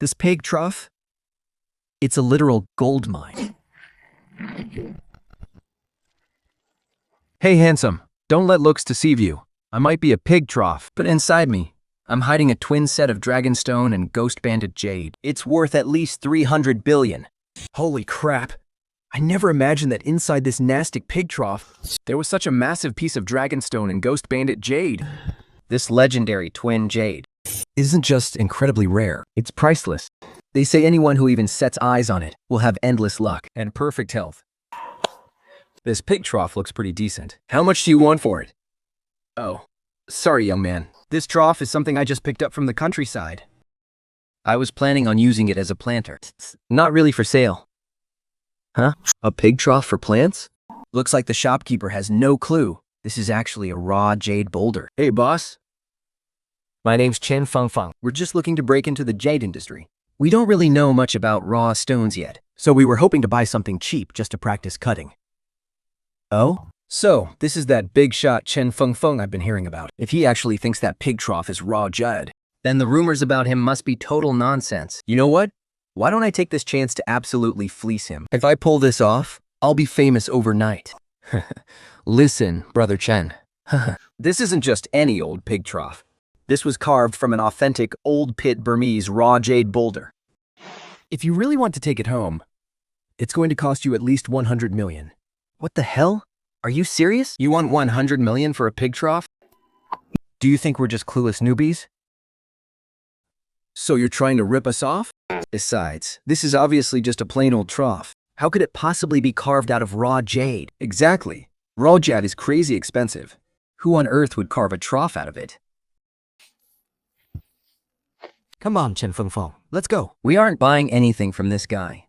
This pig trough? It's a literal gold mine. Hey, handsome, don't let looks deceive you. I might be a pig trough, but inside me, I'm hiding a twin set of dragonstone and ghost banded jade. It's worth at least 300 billion. Holy crap. I never imagined that inside this nasty pig trough, There was such a massive piece of dragonstone and ghost banded jade. this legendary twin jade isn't just incredibly rare, it's priceless. They say anyone who even sets eyes on it will have endless luck. And perfect health. This pig trough looks pretty decent. How much do you want for it? Oh, sorry, young man. This trough is something I just picked up from the countryside. I was planning on using it as a planter. Not really for sale. Huh? A pig trough for plants? Looks like the shopkeeper has no clue. This is actually a raw jade boulder. Hey, boss. My name's Chen Fengfeng. We're just looking to break into the jade industry. We don't really know much about raw stones yet, so we were hoping to buy something cheap just to practice cutting. Oh? So, this is that big shot Chen Fengfeng I've been hearing about. If he actually thinks that pig trough is raw jade, then the rumors about him must be total nonsense. You know what? Why don't I take this chance to absolutely fleece him? If I pull this off, I'll be famous overnight. Listen, Brother Chen. This isn't just any old pig trough. This was carved from an authentic old pit Burmese raw jade boulder. If you really want to take it home, it's going to cost you at least 100 million. What the hell? Are you serious? You want 100 million for a pig trough? Do you think we're just clueless newbies? So you're trying to rip us off? Besides, this is obviously just a plain old trough. How could it possibly be carved out of raw jade? Exactly. Raw jade is crazy expensive. Who on earth would carve a trough out of it? Come on, Chen Fengfeng. Let's go. We aren't buying anything from this guy.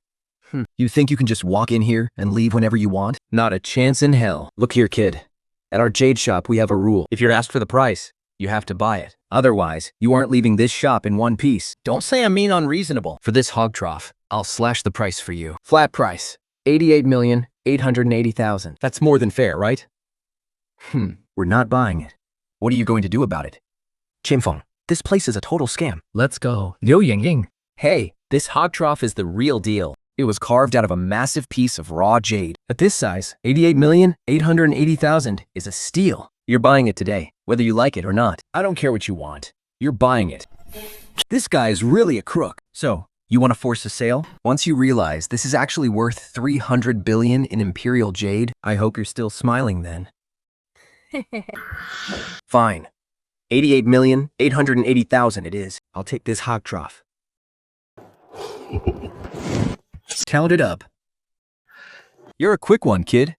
You think you can just walk in here and leave whenever you want? Not a chance in hell. Look here, kid. At our jade shop, we have a rule. If you're asked for the price, you have to buy it. Otherwise, you aren't leaving this shop in one piece. Don't say I'm mean unreasonable. For this hog trough, I'll slash the price for you. Flat price, 88,880,000. That's more than fair, right? We're not buying it. What are you going to do about it? Qinfeng, this place is a total scam. Let's go. Liu Yingying. Hey, this hog trough is the real deal. It was carved out of a massive piece of raw jade. At this size, 88,880,000 is a steal. You're buying it today, whether you like it or not. I don't care what you want. You're buying it. This guy is really a crook. So, you want to force a sale? Once you realize this is actually worth 300 billion in imperial jade, I hope you're still smiling then. Fine. 88,880,000 it is. I'll take this hog trough. Count it up. You're a quick one, kid.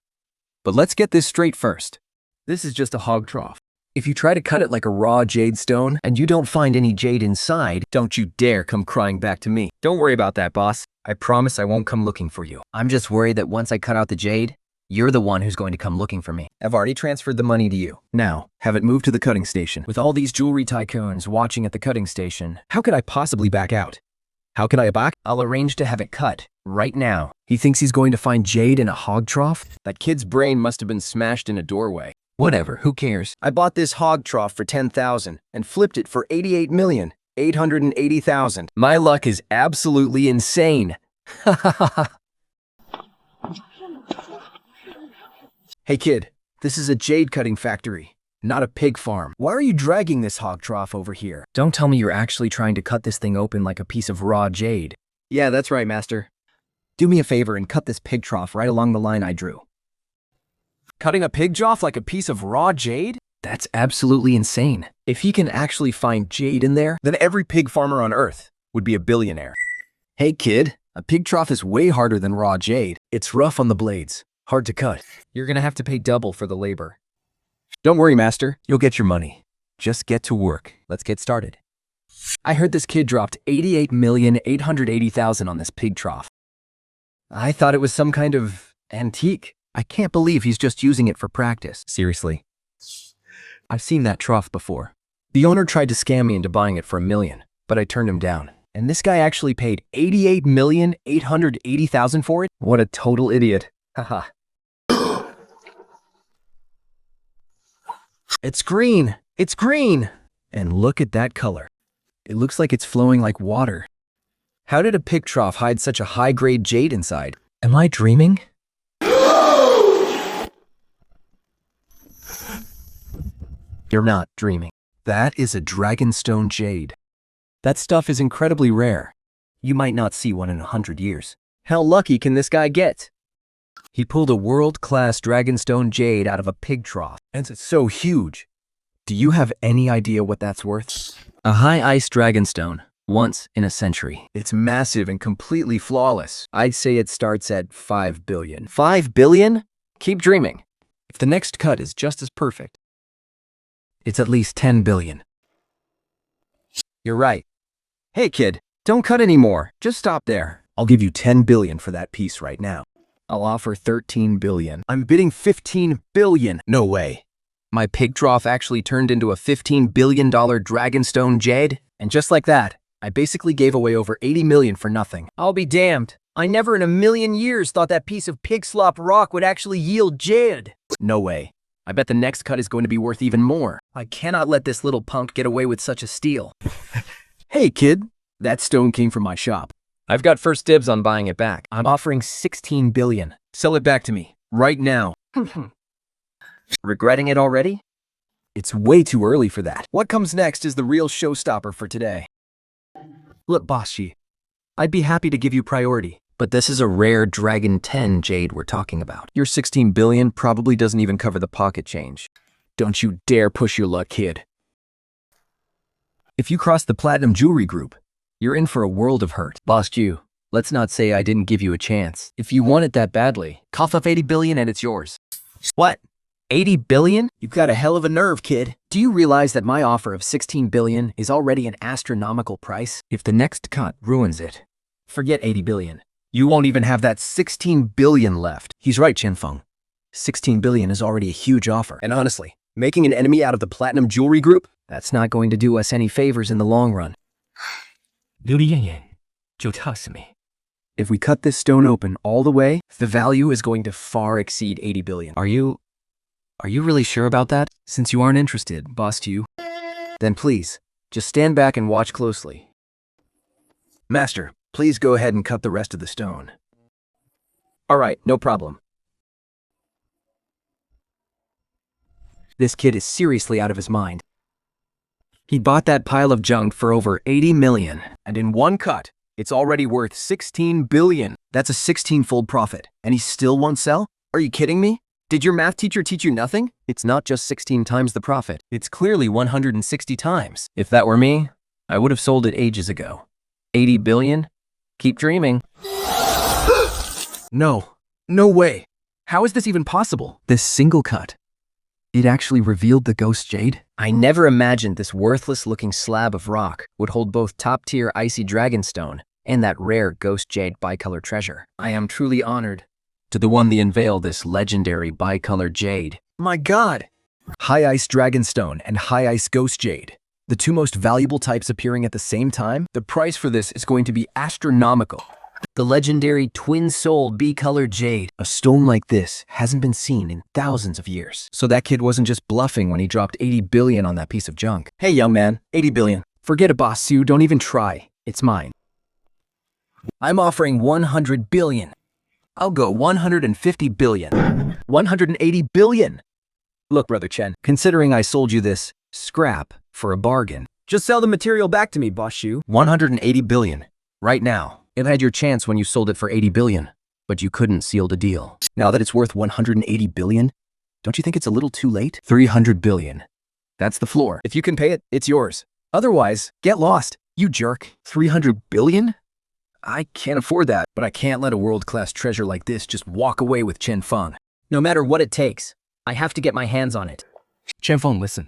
But let's get this straight first. This is just a hog trough. If you try to cut it like a raw jade stone and you don't find any jade inside, don't you dare come crying back to me. Don't worry about that, boss. I promise I won't come looking for you. I'm just worried that once I cut out the jade, you're the one who's going to come looking for me. I've already transferred the money to you. Now, have it moved to the cutting station. With all these jewelry tycoons watching at the cutting station, how could I possibly back out? How can I back? I'll arrange to have it cut right now. He thinks he's going to find jade in a hog trough? That kid's brain must have been smashed in a doorway. Whatever, who cares? I bought this hog trough for 10,000 and flipped it for 88,880,000. My luck is absolutely insane. Hey kid, this is a jade cutting factory, not a pig farm. Why are you dragging this hog trough over here? Don't tell me you're actually trying to cut this thing open like a piece of raw jade. Yeah, that's right, master. Do me a favor and cut this pig trough right along the line I drew. Cutting a pig trough like a piece of raw jade? That's absolutely insane. If he can actually find jade in there, then every pig farmer on Earth would be a billionaire. Hey kid, a pig trough is way harder than raw jade. It's rough on the blades, hard to cut. You're gonna have to pay double for the labor. Don't worry, master. You'll get your money. Just get to work. Let's get started. I heard this kid dropped 88,880,000 on this pig trough. I thought it was some kind of antique. I can't believe he's just using it for practice. Seriously. I've seen that trough before. The owner tried to scam me into buying it for $1 million, but I turned him down. And this guy actually paid 88,880,000 for it? What a total idiot. Haha. It's green! It's green! And look at that color. It looks like it's flowing like water. How did a pig trough hide such a high-grade jade inside? Am I dreaming? You're not dreaming. That is a dragonstone jade. That stuff is incredibly rare. You might not see one in 100 years. How lucky can this guy get? He pulled a world-class dragonstone jade out of a pig trough, and it's so huge. Do you have any idea what that's worth? A high-ice dragonstone, once in a century. It's massive and completely flawless. I'd say it starts at 5 billion. 5 billion? Keep dreaming. If the next cut is just as perfect, it's at least 10 billion. You're right. Hey kid, don't cut anymore. Just stop there. I'll give you 10 billion for that piece right now. I'll offer 13 billion. I'm bidding 15 billion. No way. My pig trough actually turned into a $15 billion dragonstone jade, and just like that, I basically gave away over 80 million for nothing. I'll be damned. I never in a million years thought that piece of pig slop rock would actually yield jade. No way. I bet the next cut is going to be worth even more. I cannot let this little punk get away with such a steal. Hey kid, that stone came from my shop. I've got first dibs on buying it back. I'm offering 16 billion. Sell it back to me, right now. Regretting it already? It's way too early for that. What comes next is the real showstopper for today. Look, Bossy, I'd be happy to give you priority, but this is a rare Dragon 10 jade we're talking about. Your 16 billion probably doesn't even cover the pocket change. Don't you dare push your luck, kid. If you cross the Platinum Jewelry Group, you're in for a world of hurt. Boss you, let's not say I didn't give you a chance. If you want it that badly, cough up 80 billion and it's yours. What? 80 billion? You've got a hell of a nerve, kid. Do you realize that my offer of 16 billion is already an astronomical price? If the next cut ruins it, Forget 80 billion. you won't even have that 16 billion left. He's right, Qianfeng. 16 billion is already a huge offer. And honestly, making an enemy out of the Platinum Jewelry Group? That's not going to do us any favors in the long run. If we cut this stone open all the way, the value is going to far exceed 80 billion. Are you really sure about that? Since you aren't interested, boss to you, then please, just stand back and watch closely. Master, please go ahead and cut the rest of the stone. All right, no problem. This kid is seriously out of his mind. He bought that pile of junk for over 80 million. And in one cut, it's already worth 16 billion. That's a 16-fold profit. And he still won't sell? Are you kidding me? Did your math teacher teach you nothing? It's not just 16 times the profit. It's clearly 160 times. If that were me, I would have sold it ages ago. 80 billion? Keep dreaming. No way. How is this even possible? This single cut, it actually revealed the ghost jade? I never imagined this worthless-looking slab of rock would hold both top-tier icy dragonstone and that rare ghost jade bicolor treasure. I am truly honored to the one that unveiled this legendary bicolor jade. My God! High Ice Dragonstone and High Ice Ghost Jade. The two most valuable types appearing at the same time? The price for this is going to be astronomical. The legendary twin-souled bicolor jade. A stone like this hasn't been seen in thousands of years. So that kid wasn't just bluffing when he dropped 80 billion on that piece of junk. Hey, young man, 80 billion. Forget it, boss Sue. Don't even try. It's mine. I'm offering 100 billion. I'll go 150 billion. 180 billion. Look, Brother Chen, considering I sold you this scrap for a bargain, just sell the material back to me, boss Shu. 180 billion. Right now. It had your chance when you sold it for 80 billion, but you couldn't seal the deal. Now that it's worth 180 billion, don't you think it's a little too late? 300 billion. That's the floor. If you can pay it, it's yours. Otherwise, get lost, you jerk. 300 billion? I can't afford that, but I can't let a world-class treasure like this just walk away with Qianfeng. No matter what it takes, I have to get my hands on it. Qianfeng, listen.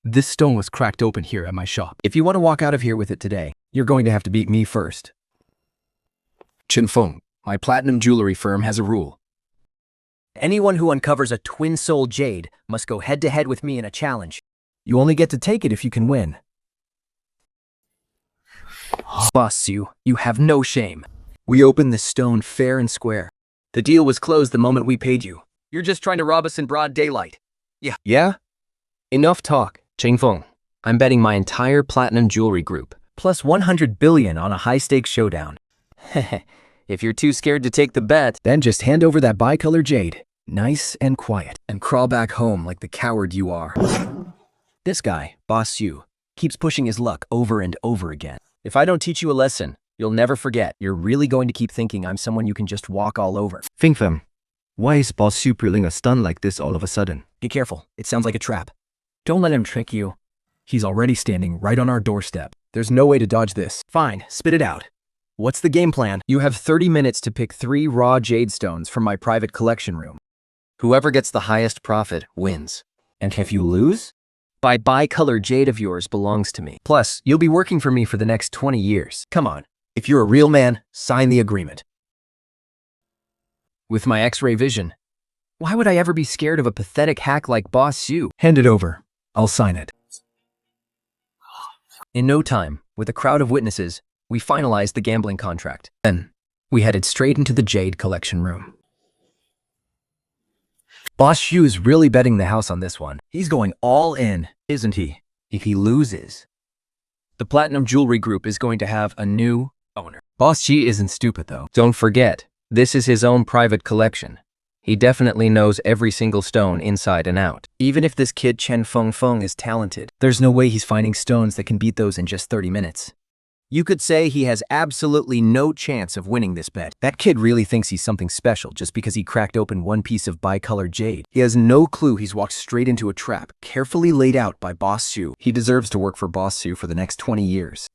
This stone was cracked open here at my shop. If you want to walk out of here with it today, you're going to have to beat me first. Qianfeng, my platinum jewelry firm has a rule. Anyone who uncovers a twin-soul jade must go head-to-head with me in a challenge. You only get to take it if you can win. Boss Sue, you have no shame. We opened this stone fair and square. The deal was closed the moment we paid you. You're just trying to rob us in broad daylight. Yeah? Enough talk. Qianfeng, I'm betting my entire platinum jewelry group plus 100 billion on a high-stakes showdown. If you're too scared to take the bet, Then just hand over that bicolor jade, nice and quiet, and crawl back home like the coward you are. This guy, Boss Xu, keeps pushing his luck over and over again. If I don't teach you a lesson, you'll never forget. You're really going to keep thinking I'm someone you can just walk all over. Fingfem, why is Boss Xu pulling a stunt like this all of a sudden? Be careful, it sounds like a trap. Don't let him trick you. He's already standing right on our doorstep. There's no way to dodge this. Fine, spit it out. What's the game plan? You have 30 minutes to pick 3 raw jade stones from my private collection room. whoever gets the highest profit wins. And if you lose? My bicolor jade of yours belongs to me. Plus, you'll be working for me for the next 20 years. Come on, if you're a real man, sign the agreement. With my X-ray vision, why would I ever be scared of a pathetic hack like Boss Xu? Hand it over. I'll sign it. In no time, with a crowd of witnesses, we finalized the gambling contract. Then, we headed straight into the Jade collection room. Boss Xu is really betting the house on this one. He's going all in, isn't he? If he loses, the Platinum Jewelry Group is going to have a new owner. Boss Xu isn't stupid though. Don't forget, this is his own private collection. He definitely knows every single stone inside and out. Even if this kid Chen Fengfeng is talented, there's no way he's finding stones that can beat those in just 30 minutes. You could say he has absolutely no chance of winning this bet. That kid really thinks he's something special just because he cracked open one piece of bicolor jade. He has no clue he's walked straight into a trap, carefully laid out by Boss Xu. He deserves to work for Boss Xu for the next 20 years.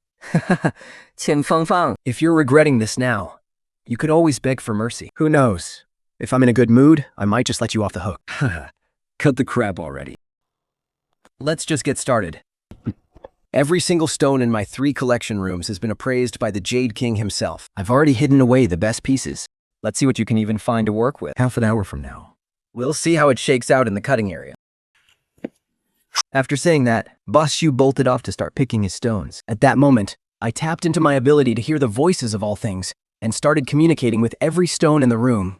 Chen Fengfeng. If you're regretting this now, you could always beg for mercy. Who knows? If I'm in a good mood, I might just let you off the hook. Cut the crap already. Let's just get started. Every single stone in my 3 collection rooms has been appraised by the Jade King himself. I've already hidden away the best pieces. Let's see what you can even find to work with. Half an hour from now, we'll see how it shakes out in the cutting area. After saying that, Boss Xu bolted off to start picking his stones. At that moment, I tapped into my ability to hear the voices of all things and started communicating with every stone in the room.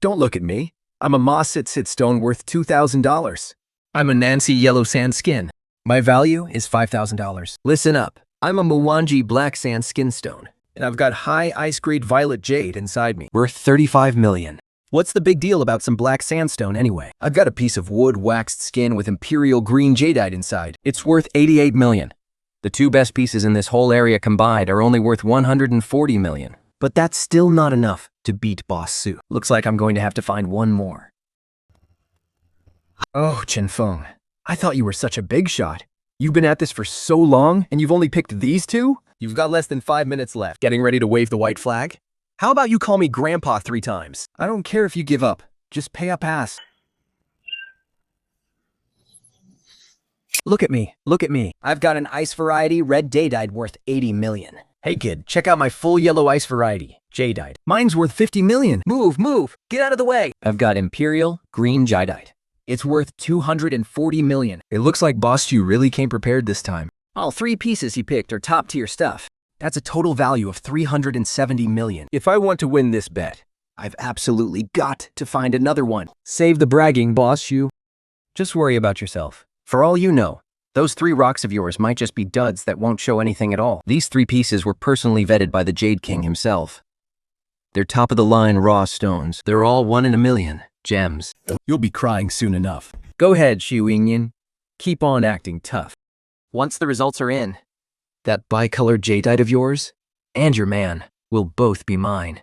Don't look at me. I'm a Ma Sit Sit stone worth $2,000. I'm a Nancy Yellow Sand Skin. My value is $5,000. Listen up. I'm a Muwanji Black Sand Skin Stone, and I've got high ice-grade violet jade inside me, worth 35 million. What's the big deal about some black sandstone anyway? I've got a piece of wood waxed skin with imperial green jadeite inside. It's worth 88 million. The 2 best pieces in this whole area combined are only worth 140 million. But that's still not enough to beat Boss Xu. Looks like I'm going to have to find one more. Oh, Chen Feng, I thought you were such a big shot. You've been at this for so long, and you've only picked these 2? You've got less than 5 minutes left. Getting ready to wave the white flag? How about you call me Grandpa 3 times? I don't care if you give up. Just pay up ass. Look at me. Look at me. I've got an ice variety red jadeite worth 80 million. Hey kid, check out my full yellow ice variety, jadeite. Mine's worth 50 million. Move, move. Get out of the way. I've got imperial green jadeite. It's worth 240 million. It looks like Boss Xu really came prepared this time. All 3 pieces he picked are top-tier stuff. That's a total value of 370 million. If I want to win this bet, I've absolutely got to find another one. Save the bragging, Boss Xu. Just worry about yourself. For all you know, those 3 rocks of yours might just be duds that won't show anything at all. These 3 pieces were personally vetted by the Jade King himself. They're top-of-the-line raw stones. They're all 1 in a million. Gems. You'll be crying soon enough. Go ahead, Xu Yingyan. Keep on acting tough. Once the results are in, that bicolored jadeite of yours and your man will both be mine.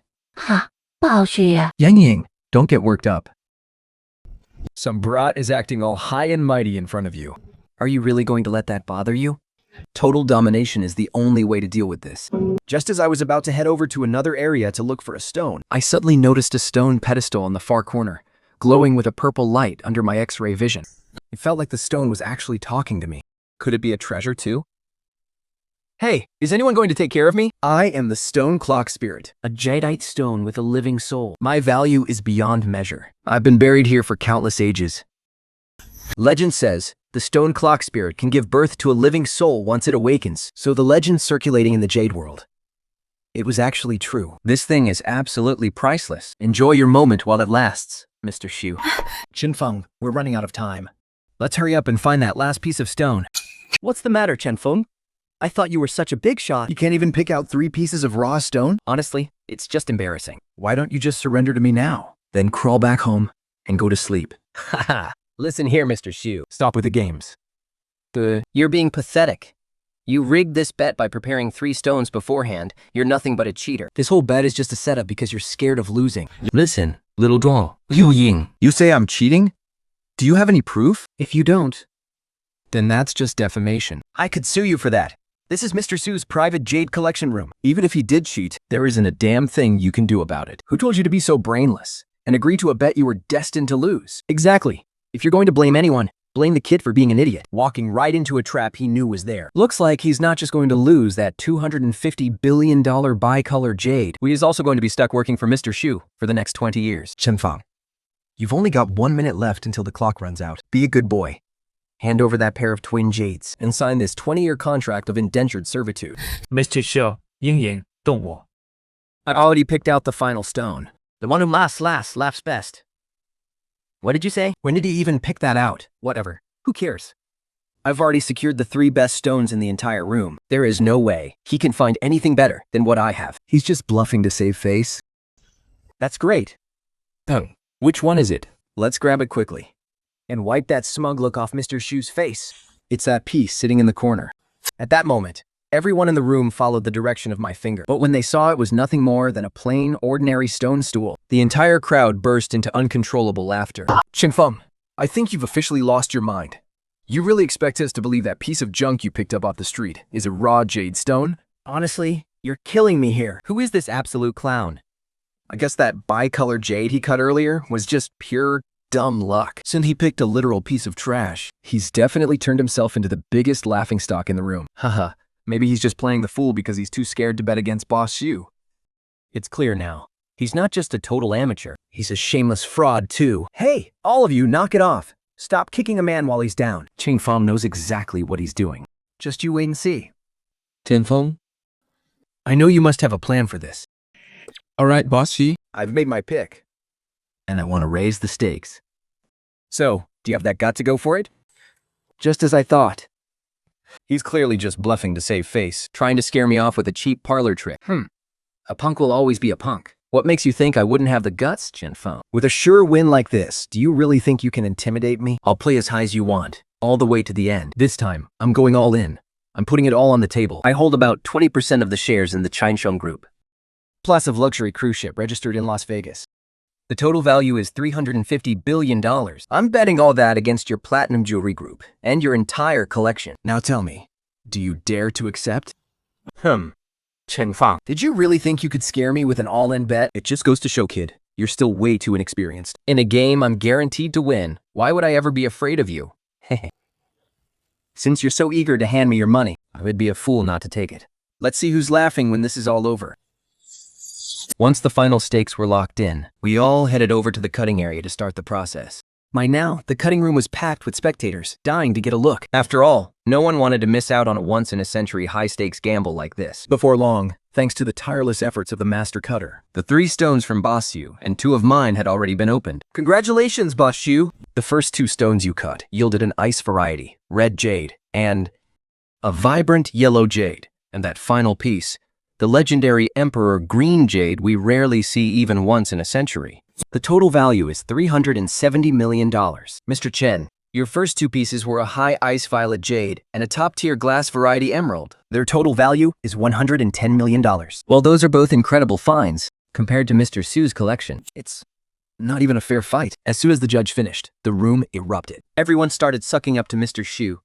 不好学呀。 Yang Ying, don't get worked up. Some brat is acting all high and mighty in front of you. Are you really going to let that bother you? Total domination is the only way to deal with this. Just as I was about to head over to another area to look for a stone, I suddenly noticed a stone pedestal in the far corner, glowing with a purple light under my X-ray vision. It felt like the stone was actually talking to me. Could it be a treasure too? Hey, is anyone going to take care of me? I am the Stone Clock Spirit, a jadeite stone with a living soul. My value is beyond measure. I've been buried here for countless ages. Legend says, the Stone Clock Spirit can give birth to a living soul once it awakens, so the legend's circulating in the Jade world. It was actually true. This thing is absolutely priceless. Enjoy your moment while it lasts, Mr. Xu. Chenfeng, we're running out of time. Let's hurry up and find that last piece of stone. What's the matter, Chenfeng? I thought you were such a big shot. You can't even pick out 3 pieces of raw stone? Honestly, it's just embarrassing. Why don't you just surrender to me now? Then crawl back home and go to sleep. Haha. Listen here, Mr. Xu. Stop with the games. You're being pathetic. You rigged this bet by preparing 3 stones beforehand. You're nothing but a cheater. This whole bet is just a setup because you're scared of losing. Listen, little doll. Liu Ying. You say I'm cheating? Do you have any proof? If you don't, Then that's just defamation. I could sue you for that. This is Mr. Su's private jade collection room. Even if he did cheat, There isn't a damn thing you can do about it. who told you to be so brainless and agree to a bet you were destined to lose? Exactly. If you're going to blame anyone, blame the kid for being an idiot, walking right into a trap he knew was there. Looks like he's not just going to lose that $250 billion bicolor jade. He is also going to be stuck working for Mr. Xu for the next 20 years. Chenfang, you've only got 1 minute left until the clock runs out. Be a good boy. Hand over that pair of twin jades and sign this 20-year contract of indentured servitude. Mr. Shaw, 鹰眼动我. I've already picked out the final stone. The one who laughs best. What did you say? When did he even pick that out? Whatever. Who cares? I've already secured the 3 best stones in the entire room. There is no way he can find anything better than what I have. He's just bluffing to save face. That's great. Which one is it? Let's grab it quickly and wipe that smug look off Mr. Xu's face. It's that piece sitting in the corner. At that moment, everyone in the room followed the direction of my finger. But when they saw it was nothing more than a plain, ordinary stone stool, the entire crowd burst into uncontrollable laughter. Chenfeng, I think you've officially lost your mind. You really expect us to believe that piece of junk you picked up off the street is a raw jade stone? Honestly, you're killing me here. Who is this absolute clown? I guess that bicolor jade he cut earlier was just pure dumb luck. Since he picked a literal piece of trash, he's definitely turned himself into the biggest laughingstock in the room. Haha, maybe he's just playing the fool because he's too scared to bet against Boss Xu. It's clear now. He's not just a total amateur. He's a shameless fraud, too. Hey, all of you, knock it off. Stop kicking a man while he's down. Chenfeng knows exactly what he's doing. Just you wait and see. Tianfeng? I know you must have a plan for this. Alright, Boss Xi. I've made my pick, and I want to raise the stakes. So, do you have that gut to go for it? Just as I thought. He's clearly just bluffing to save face, trying to scare me off with a cheap parlor trick. A punk will always be a punk. What makes you think I wouldn't have the guts, Chenfeng? With a sure win like this, do you really think you can intimidate me? I'll play as high as you want, all the way to the end. This time, I'm going all in. I'm putting it all on the table. I hold about 20% of the shares in the Chinsheng Group, plus of luxury cruise ship registered in Las Vegas. The total value is $350 billion. I'm betting all that against your platinum jewelry group and your entire collection. Now tell me, do you dare to accept? Chenfang, Did you really think you could scare me with an all-in bet? It just goes to show, kid, you're still way too inexperienced. In a game I'm guaranteed to win, why would I ever be afraid of you? Since you're so eager to hand me your money, I would be a fool not to take it. Let's see who's laughing when this is all over. Once the final stakes were locked in, we all headed over to the cutting area to start the process. By now, the cutting room was packed with spectators, dying to get a look. After all, no one wanted to miss out on a once-in-a-century high-stakes gamble like this. Before long, thanks to the tireless efforts of the master cutter, The 3 stones from Boss Xu and 2 of mine had already been opened. Congratulations, Boss Xu! The first 2 stones you cut yielded an ice variety, red jade, and a vibrant yellow jade. And that final piece, the legendary Emperor Green Jade we rarely see even once in a century. The total value is $370 million. Mr. Chen, your first 2 pieces were a high ice violet jade and a top-tier glass variety emerald. Their total value is $110 million. While those are both incredible finds, compared to Mr. Su's collection, it's not even a fair fight. As soon as the judge finished, the room erupted. Everyone started sucking up to Mr. Xu.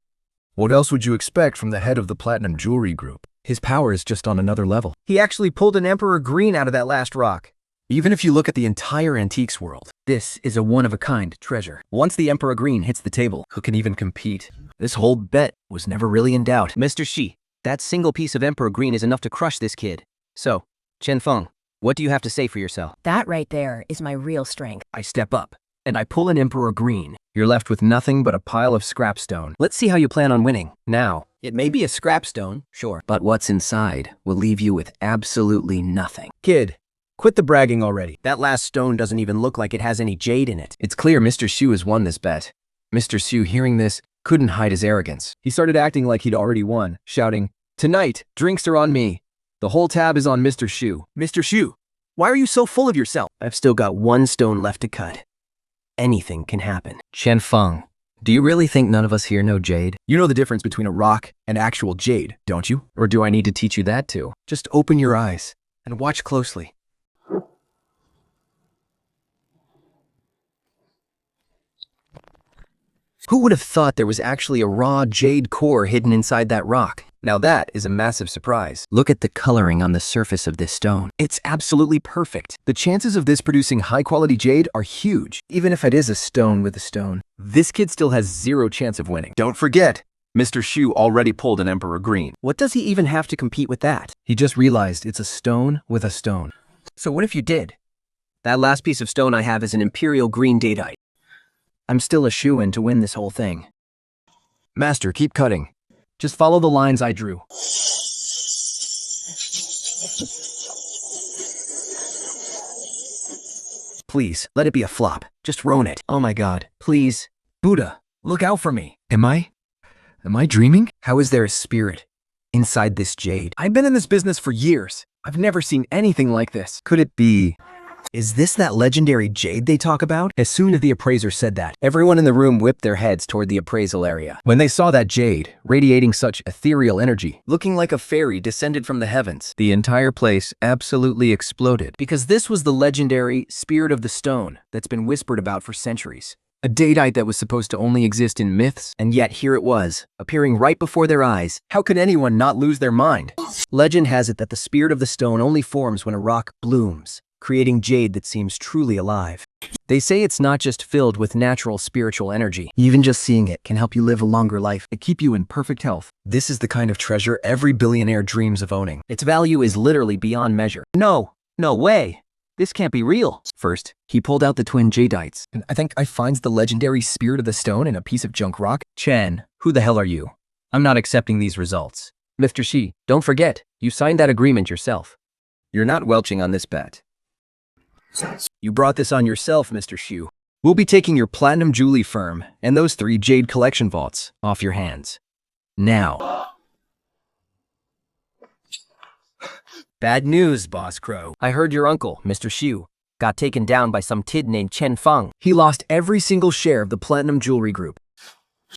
What else would you expect from the head of the Platinum Jewelry Group? His power is just on another level. He actually pulled an Emperor Green out of that last rock. Even if you look at the entire antiques world, This is a one-of-a-kind treasure. Once the Emperor Green hits the table, who can even compete? This whole bet was never really in doubt. Mr. Xi, that single piece of Emperor Green is enough to crush this kid. So, Chenfeng, what do you have to say for yourself? That right there is my real strength. I step up, and I pull an Emperor Green. You're left with nothing but a pile of scrap stone. Let's see how you plan on winning. Now, it may be a scrap stone, sure, but what's inside will leave you with absolutely nothing. Kid, quit the bragging already. That last stone doesn't even look like it has any jade in it. It's clear Mr. Xu has won this bet. Mr. Xu, hearing this, couldn't hide his arrogance. He started acting like he'd already won, shouting, Tonight, drinks are on me. The whole tab is on Mr. Shu. Mr. Shu, why are you so full of yourself? I've still got 1 stone left to cut. Anything can happen. Chen Feng, do you really think none of us here know jade? You know the difference between a rock and actual jade, don't you? Or do I need to teach you that too? Just open your eyes and watch closely. Who would have thought there was actually a raw jade core hidden inside that rock? Now that is a massive surprise. Look at the coloring on the surface of this stone. It's absolutely perfect. The chances of this producing high-quality jade are huge, even if it is a stone with a stone. This kid still has 0 chance of winning. Don't forget, Mr. Shu already pulled an Emperor Green. What does he even have to compete with that? He just realized it's a stone with a stone. So what if you did? That last piece of stone I have is an Imperial Green Jadeite. I'm still a shoo-in to win this whole thing. Master, keep cutting. Just follow the lines I drew. Please, let it be a flop. Just ruin it. Oh my god. Please. Buddha, look out for me. Am I dreaming? How is there a spirit inside this jade? I've been in this business for years. I've never seen anything like this. Could it be? Is this that legendary jade they talk about? As soon as the appraiser said that, Everyone in the room whipped their heads toward the appraisal area. when they saw that jade radiating such ethereal energy, Looking like a fairy descended from the heavens. The entire place absolutely exploded. Because this was the legendary Spirit of the Stone that's been whispered about for centuries. A jadeite that was supposed to only exist in myths, and yet here it was, appearing right before their eyes. how could anyone not lose their mind? Legend has it that the Spirit of the Stone only forms when a rock blooms, creating jade that seems truly alive. They say it's not just filled with natural spiritual energy. Even just seeing it can help you live a longer life. To keep you in perfect health. This is the kind of treasure every billionaire dreams of owning. Its value is literally beyond measure. No way. This can't be real. First, he pulled out the twin jadeites. And I think I finds the legendary Spirit of the Stone in a piece of junk rock. Chen, who the hell are you? I'm not accepting these results. Mr. Shi, don't forget, you signed that agreement yourself. You're not welching on this bet. You brought this on yourself, Mr. Shu. We'll be taking your platinum jewelry firm and those 3 jade collection vaults off your hands. Now. Bad news, Boss Crow. I heard your uncle, Mr. Shu, got taken down by some kid named Chen Feng. He lost every single share of the platinum jewelry group.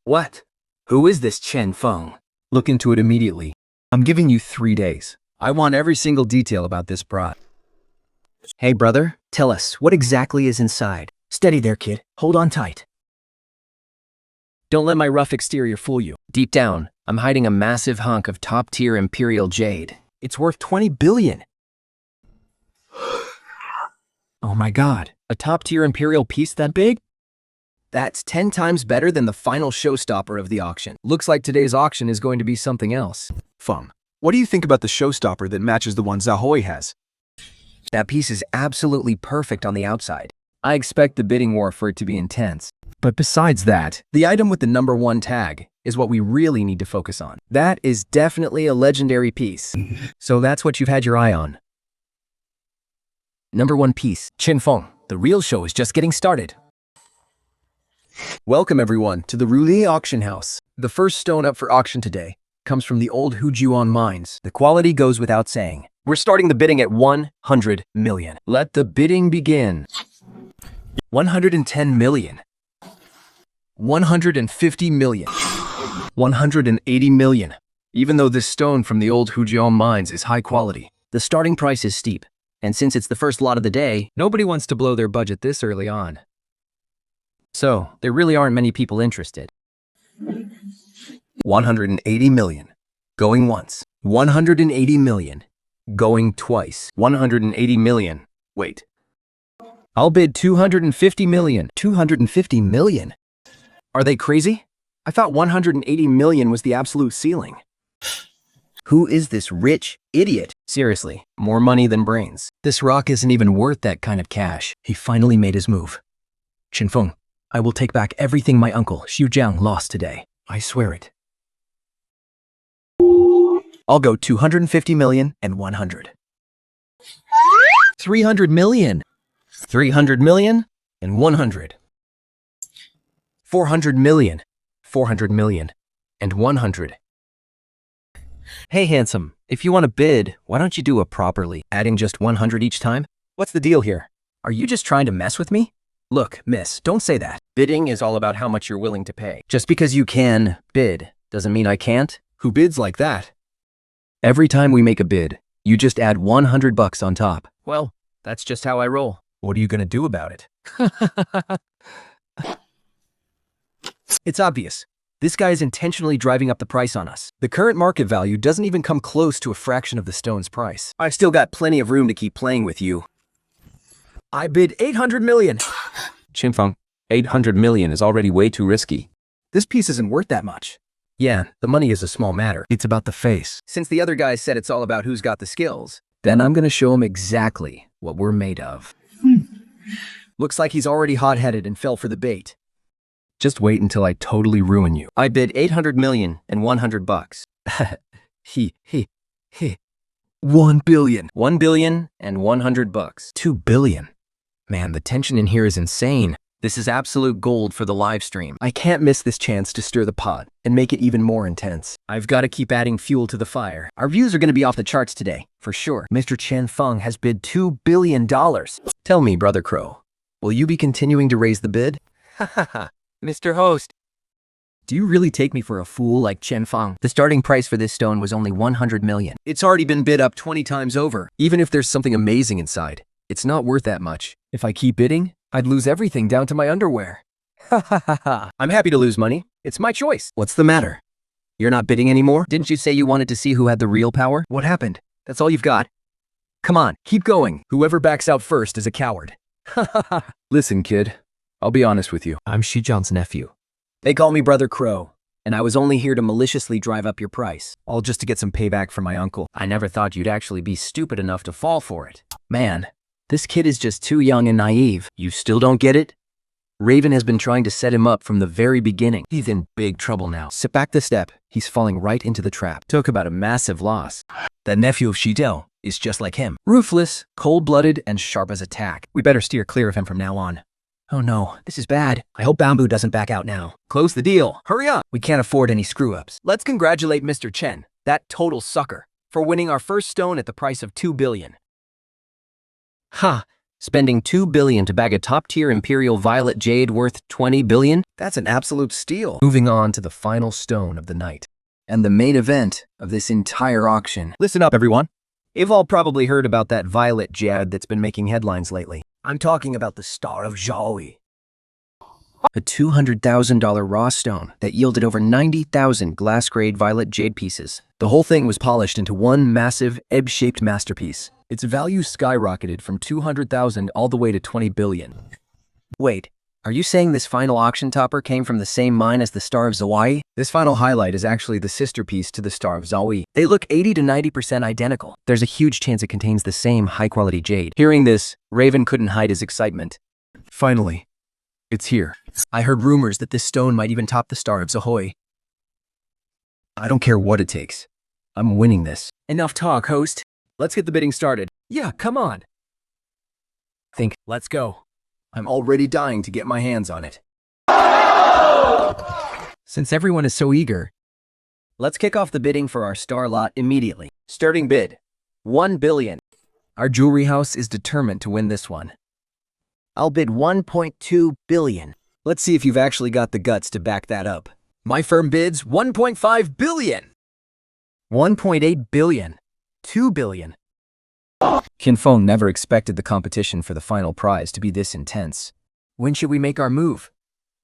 What? Who is this Chen Feng? Look into it immediately. I'm giving you 3 days. I want every single detail about this broad. Hey, brother, tell us, what exactly is inside? Steady there, kid. Hold on tight. Don't let my rough exterior fool you. Deep down, I'm hiding a massive hunk of top-tier Imperial jade. It's worth 20 billion. Oh my god. A top-tier Imperial piece that big? That's 10 times better than the final showstopper of the auction. Looks like today's auction is going to be something else. Feng, what do you think about the showstopper that matches the one Zahui has? That piece is absolutely perfect on the outside. I expect the bidding war for it to be intense. But besides that, the item with the #1 tag is what we really need to focus on. That is definitely a legendary piece. So that's what you've had your eye on. #1 piece. Chen Feng, the real show is just getting started. Welcome everyone to the Roulier Auction House. The first stone up for auction today comes from the old Hujuan mines. The quality goes without saying. We're starting the bidding at 100 million. Let the bidding begin. 110 million. 150 million. 180 million. Even though this stone from the old Hujian mines is high quality. The starting price is steep, and since it's the first lot of the day, Nobody wants to blow their budget this early on. so there really aren't many people interested. 180 million. Going once. 180 million. Going twice. 180 million. Wait. I'll bid 250 million. 250 million? Are they crazy? I thought 180 million was the absolute ceiling. Who is this rich idiot? Seriously, more money than brains. This rock isn't even worth that kind of cash. He finally made his move. Chen Feng, I will take back everything my uncle Xu Jiang lost today. I swear it. I'll go 250 million and 100. 300 million. 300 million and 100. 400 million. 400 million and 100. Hey, handsome, if you want to bid, why don't you do it properly? Adding just 100 each time? What's the deal here? Are you just trying to mess with me? Look, miss, don't say that. Bidding is all about how much you're willing to pay. Just because you can bid doesn't mean I can't. Who bids like that? Every time we make a bid, you just add 100 bucks on top. Well, that's just how I roll. What are you gonna do about it? It's obvious. This guy is intentionally driving up the price on us. The current market value doesn't even come close to a fraction of the stone's price. I've still got plenty of room to keep playing with you. I bid 800 million. Qinfeng, 800 million is already way too risky. This piece isn't worth that much. Yeah, the money is a small matter. It's about the face. Since the other guys said it's all about who's got the skills, then I'm gonna show him exactly what we're made of. Looks like he's already hot-headed and fell for the bait. Just wait until I totally ruin you. I bid 800 million and 100 bucks. 1 billion. 1 billion and 100 bucks. 2 billion. Man, the tension in here is insane. This is absolute gold for the live stream. I can't miss this chance to stir the pot and make it even more intense. I've got to keep adding fuel to the fire. Our views are going to be off the charts today, for sure. Mr. Qinfeng has bid $2 billion. Tell me, Brother Crow, will you be continuing to raise the bid? Mr. Host, Do you really take me for a fool like Qinfeng? The starting price for this stone was only 100 million. It's already been bid up 20 times over. Even if there's something amazing inside, it's not worth that much. If I keep bidding, I'd lose everything down to my underwear. I'm happy to lose money. It's my choice. What's the matter? You're not bidding anymore? Didn't you say you wanted to see who had the real power? What happened? That's all you've got? Come on, keep going. Whoever backs out first is a coward. Listen, kid, I'll be honest with you. I'm Shijiang's nephew. They call me Brother Crow, and I was only here to maliciously drive up your price, all just to get some payback from my uncle. I never thought you'd actually be stupid enough to fall for it. Man, this kid is just too young and naive. You still don't get it? Raven has been trying to set him up from the very beginning. He's in big trouble now. Sit back the step. He's falling right into the trap. Talk about a massive loss. The nephew of Shijiao is just like him. Ruthless, cold-blooded, and sharp as a tack. We better steer clear of him from now on. Oh no, this is bad. I hope Bamboo doesn't back out now. Close the deal. Hurry up. We can't afford any screw-ups. Let's congratulate Mr. Chen, that total sucker, for winning our first stone at the price of 2 billion. Ha! Spending 2 billion to bag a top-tier Imperial Violet Jade worth 20 billion? That's an absolute steal. Moving on to the final stone of the night, and the main event of this entire auction. Listen up, everyone. You've all probably heard about that Violet Jade that's been making headlines lately. I'm talking about the Star of Zhaoyi. A $200,000 raw stone that yielded over 90,000 glass-grade Violet Jade pieces. The whole thing was polished into one massive, egg-shaped masterpiece. Its value skyrocketed from 200,000 all the way to 20 billion. Wait, are you saying this final auction topper came from the same mine as the Star of Zhaoyi? This final highlight is actually the sister piece to the Star of Zhaoyi. They look 80 to 90% identical. There's a huge chance it contains the same high-quality jade. Hearing this, Raven couldn't hide his excitement. Finally, it's here. I heard rumors that this stone might even top the Star of Zhaoyi. I don't care what it takes. I'm winning this. Enough talk, host. Let's get the bidding started. Yeah, come on. Let's go. I'm already dying to get my hands on it. Since everyone is so eager, let's kick off the bidding for our star lot immediately. Starting bid, 1 billion. Our jewelry house is determined to win this one. I'll bid 1.2 billion. Let's see if you've actually got the guts to back that up. My firm bids 1.5 billion. 1.8 billion. 2 billion. Qinfeng never expected the competition for the final prize to be this intense. When should we make our move?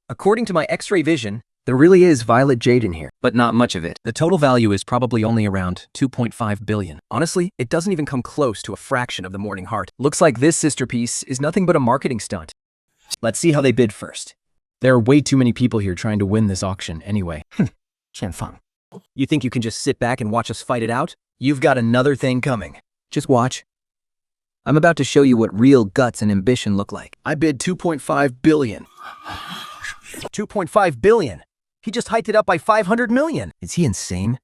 According to my X-ray vision, there really is Violet Jade in here, but not much of it. The total value is probably only around 2.5 billion. Honestly, it doesn't even come close to a fraction of the Morning Heart. Looks like this sister piece is nothing but a marketing stunt. Let's see how they bid first. There are way too many people here trying to win this auction anyway. Qinfeng, you think you can just sit back and watch us fight it out? You've got another thing coming. Just watch. I'm about to show you what real guts and ambition look like. I bid 2.5 billion. 2.5 billion? He just hiked it up by 500 million. Is he insane?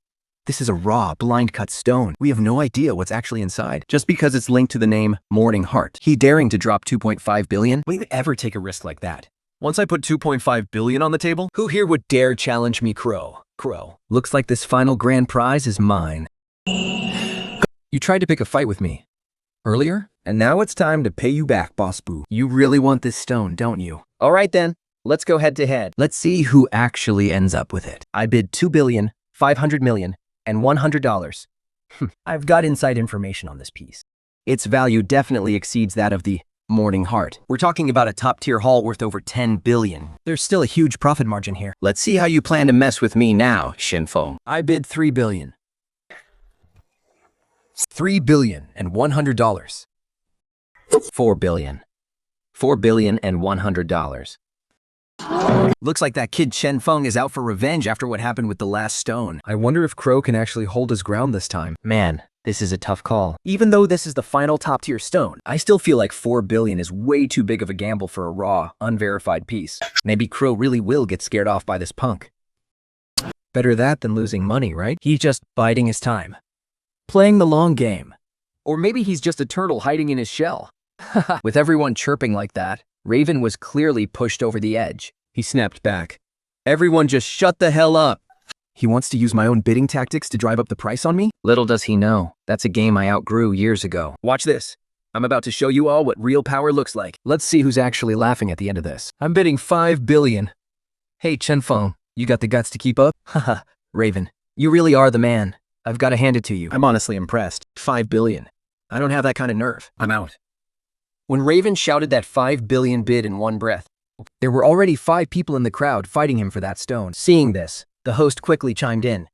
This is a raw, blind-cut stone. We have no idea what's actually inside, just because it's linked to the name Morning Heart. He daring to drop 2.5 billion? Will you ever take a risk like that? Once I put 2.5 billion on the table, who here would dare challenge me, Crow? Crow, looks like this final grand prize is mine. You tried to pick a fight with me earlier? And now it's time to pay you back, Boss Boo. You really want this stone, don't you? All right then, let's go head to head. Let's see who actually ends up with it. I bid $2,500,000,000 and $100. I've got inside information on this piece. Its value definitely exceeds that of the Morning Heart. We're talking about a top-tier haul worth over $10 billion. There's still a huge profit margin here. Let's see how you plan to mess with me now, Shinfeng. I bid $3 billion. $3 billion and $100. $4 billion. $4 billion and $100. Looks like that kid Chen Feng is out for revenge after what happened with the last stone. I wonder if Crow can actually hold his ground this time. Man, this is a tough call. Even though this is the final top-tier stone, I still feel like $4 billion is way too big of a gamble for a raw, unverified piece. Maybe Crow really will get scared off by this punk. Better that than losing money, right? He's just biding his time. Playing the long game. Or maybe he's just a turtle hiding in his shell. With everyone chirping like that, Raven was clearly pushed over the edge. He snapped back. Everyone just shut the hell up. He wants to use my own bidding tactics to drive up the price on me? Little does he know, that's a game I outgrew years ago. Watch this. I'm about to show you all what real power looks like. Let's see who's actually laughing at the end of this. I'm bidding $5 billion. Hey, Chen Feng, you got the guts to keep up? Haha, Raven, you really are the man. I've got to hand it to you. I'm honestly impressed. $5 billion. I don't have that kind of nerve. I'm out. When Raven shouted that $5 billion bid in one breath, there were already 5 people in the crowd fighting him for that stone. Seeing this, the host quickly chimed in.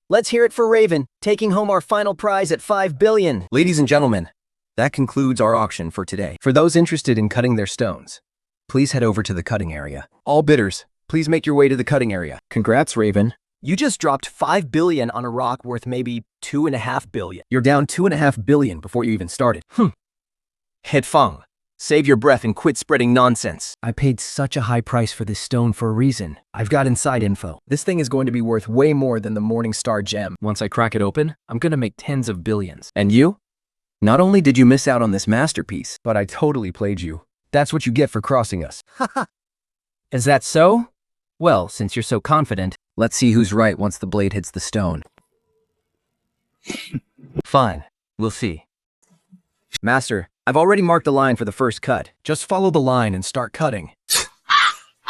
Let's hear it for Raven, taking home our final prize at $5 billion. Ladies and gentlemen, that concludes our auction for today. For those interested in cutting their stones, please head over to the cutting area. All bidders, please make your way to the cutting area. Congrats, Raven. You just dropped $5 billion on a rock worth maybe $2.5 billion. You're down $2.5 billion before you even started. Head Feng, save your breath and quit spreading nonsense. I paid such a high price for this stone for a reason. I've got inside info. This thing is going to be worth way more than the Morning Star gem. Once I crack it open, I'm gonna make tens of billions. And you? Not only did you miss out on this masterpiece, but I totally played you. That's what you get for crossing us. Is that so? Well, since you're so confident, let's see who's right once the blade hits the stone. Fine, we'll see. Master, I've already marked the line for the first cut. Just follow the line and start cutting.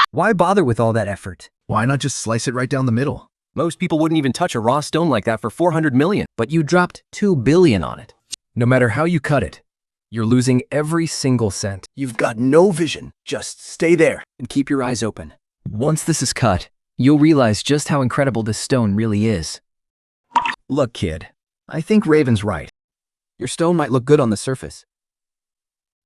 Why bother with all that effort? Why not just slice it right down the middle? Most people wouldn't even touch a raw stone like that for $400 million, but you dropped $2 billion on it. No matter how you cut it, you're losing every single cent. You've got no vision. Just stay there and keep your eyes open. Once this is cut, you'll realize just how incredible this stone really is. Look, kid, I think Raven's right. Your stone might look good on the surface,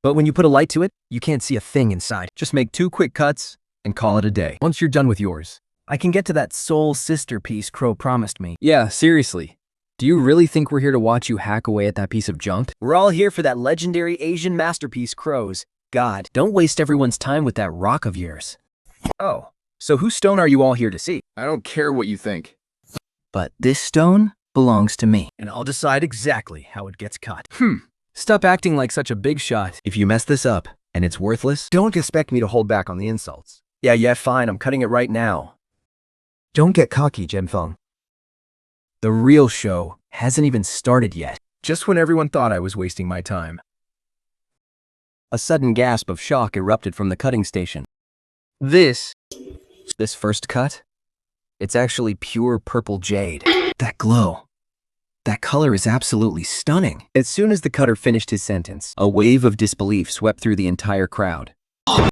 but when you put a light to it, you can't see a thing inside. Just make 2 quick cuts and call it a day. Once you're done with yours, I can get to that soul sister piece Crow promised me. Yeah, seriously. Do you really think we're here to watch you hack away at that piece of junk? We're all here for that legendary Asian masterpiece, Crows. God, don't waste everyone's time with that rock of yours. Oh, so whose stone are you all here to see? I don't care what you think. But this stone belongs to me, and I'll decide exactly how it gets cut. Stop acting like such a big shot. If you mess this up and it's worthless, don't expect me to hold back on the insults. Yeah, fine, I'm cutting it right now. Don't get cocky, Feng. The real show hasn't even started yet. Just when everyone thought I was wasting my time. A sudden gasp of shock erupted from the cutting station. This first cut? It's actually pure purple jade. That glow. That color is absolutely stunning. As soon as the cutter finished his sentence, a wave of disbelief swept through the entire crowd.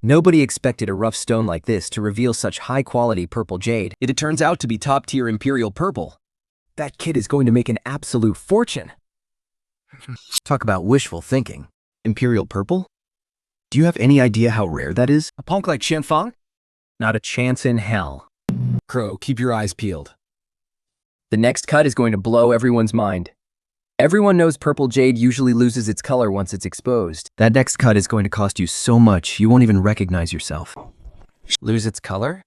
Nobody expected a rough stone like this to reveal such high-quality purple jade. It turns out to be top-tier imperial purple. That kid is going to make an absolute fortune. Talk about wishful thinking. Imperial purple? Do you have any idea how rare that is? A punk like Chen Feng? Not a chance in hell. Crow, keep your eyes peeled. The next cut is going to blow everyone's mind. Everyone knows purple jade usually loses its color once it's exposed. That next cut is going to cost you so much you won't even recognize yourself. Lose its color?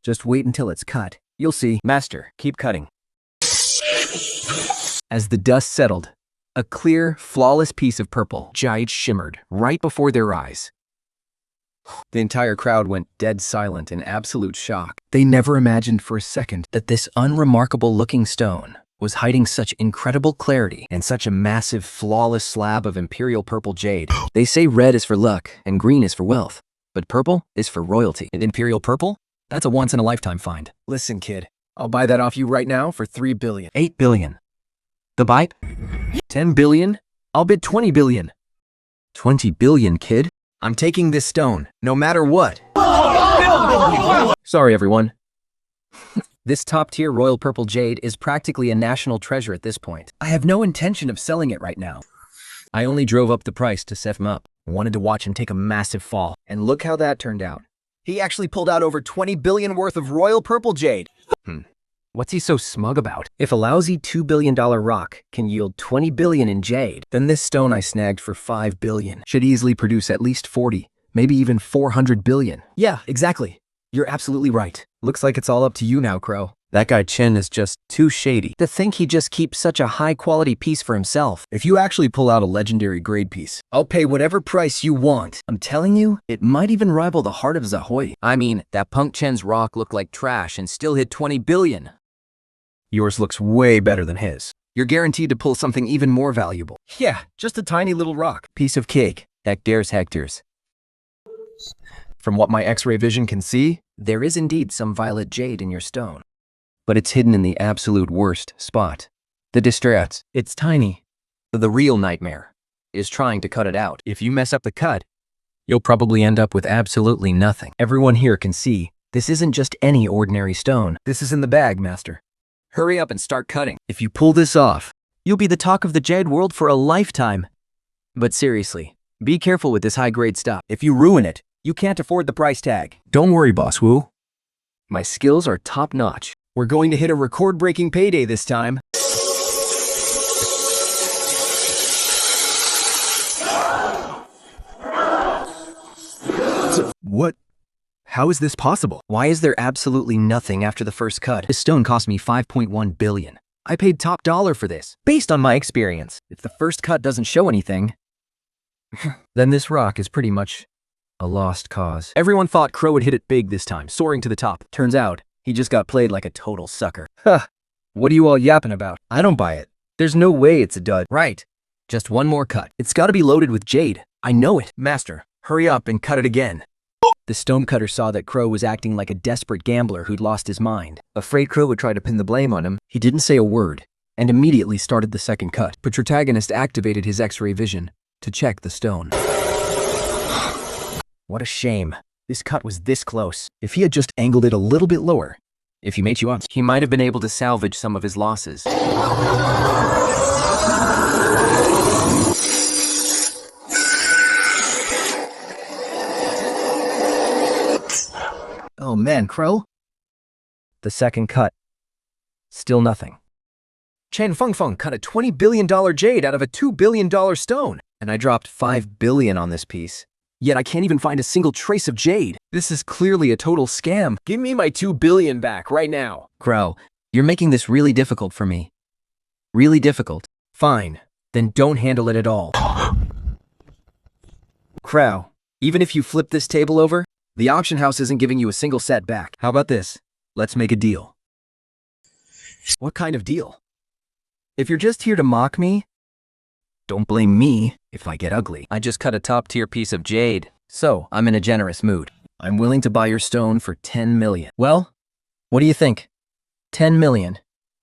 Just wait until it's cut. You'll see. Master, keep cutting. As the dust settled, a clear, flawless piece of purple jade shimmered right before their eyes. The entire crowd went dead silent in absolute shock. They never imagined for a second that this unremarkable-looking stone was hiding such incredible clarity and such a massive, flawless slab of imperial purple jade. They say red is for luck and green is for wealth, but purple is for royalty. And imperial purple? That's a once-in-a-lifetime find. Listen, kid, I'll buy that off you right now for 3 billion. 8 billion. The bite? 10 billion? I'll bid 20 billion. 20 billion, kid? I'm taking this stone, no matter what. Sorry, everyone. This top-tier royal purple jade is practically a national treasure at this point. I have no intention of selling it right now. I only drove up the price to set him up. Wanted to watch him take a massive fall, and look how that turned out. He actually pulled out over 20 billion worth of royal purple jade. What's he so smug about? If a lousy $2 billion rock can yield 20 billion in jade, Then this stone I snagged for 5 billion should easily produce at least 40, maybe even 400 billion. yeah, exactly. You're absolutely right. Looks like it's all up to you now, Crow. That guy Chen is just too shady. To think he just keeps such a high-quality piece for himself. If you actually pull out a legendary grade piece, I'll pay whatever price you want. I'm telling you, it might even rival the heart of Zahoy. I mean, that punk Chen's rock looked like trash and still hit 20 billion. Yours looks way better than his. You're guaranteed to pull something even more valuable. Yeah, just a tiny little rock. Piece of cake. Hectares, hectares. From what my X-ray vision can see, There is indeed some violet jade in your stone. But it's hidden in the absolute worst spot. The distress. it's tiny. The real nightmare is trying to cut it out. If you mess up the cut, You'll probably end up with absolutely nothing. everyone here can see. This isn't just any ordinary stone. This is in the bag, master. Hurry up and start cutting. If you pull this off, You'll be the talk of the jade world for a lifetime. But seriously, be careful with this high-grade stuff. if you ruin it, you can't afford the price tag. Don't worry, Boss Wu. My skills are top-notch. We're going to hit a record-breaking payday this time. What? How is this possible? Why is there absolutely nothing after the first cut? This stone cost me 5.1 billion. I paid top dollar for this, based on my experience. If the first cut doesn't show anything, then this rock is pretty much a lost cause. Everyone thought Crow would hit it big this time, soaring to the top. Turns out, he just got played like a total sucker. Huh. What are you all yapping about? I don't buy it. There's no way it's a dud. Right. Just one more cut. It's gotta be loaded with jade. I know it. Master, hurry up and cut it again. The stonecutter saw that Crow was acting like a desperate gambler who'd lost his mind. Afraid Crow would try to pin the blame on him, he didn't say a word, and immediately started the second cut. But Protagonist activated his X-ray vision to check the stone. What a shame. This cut was this close. If he had just angled it a little bit lower, if he made you up, He might have been able to salvage some of his losses. oh man, Crow. The second cut. Still nothing. Chen Fengfeng cut a $20 billion jade out of a $2 billion stone, and I dropped 5 billion on this piece. Yet I can't even find a single trace of jade. This is clearly a total scam. Give me my 2 billion back right now. Crow, you're making this really difficult for me. Really difficult. Fine, then don't handle it at all. Crow, even if you flip this table over, the auction house isn't giving you a single set back. How about this? Let's make a deal. What kind of deal? If you're just here to mock me, don't blame me if I get ugly. I just cut a top-tier piece of jade, So, I'm in a generous mood. I'm willing to buy your stone for 10 million. Well, what do you think? 10 million.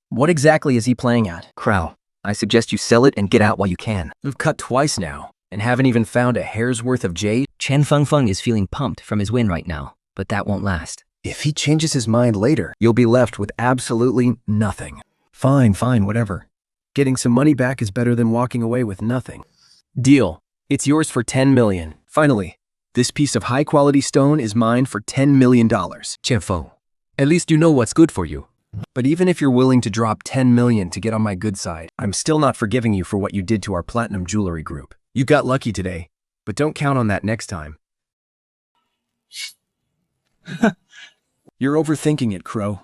What exactly is he playing at? Crow, I suggest you sell it and get out while you can. We've cut twice now, and haven't even found a hair's worth of jade. Chen Fengfeng is feeling pumped from his win right now, but that won't last. If he changes his mind later, you'll be left with absolutely nothing. Fine, whatever. Getting some money back is better than walking away with nothing. Deal. It's yours for 10 million. Finally, this piece of high-quality stone is mine for $10 million. Qianfeng, at least you know what's good for you. But even if you're willing to drop 10 million to get on my good side, I'm still not forgiving you for what you did to our platinum jewelry group. You got lucky today, but don't count on that next time. You're overthinking it, Crow.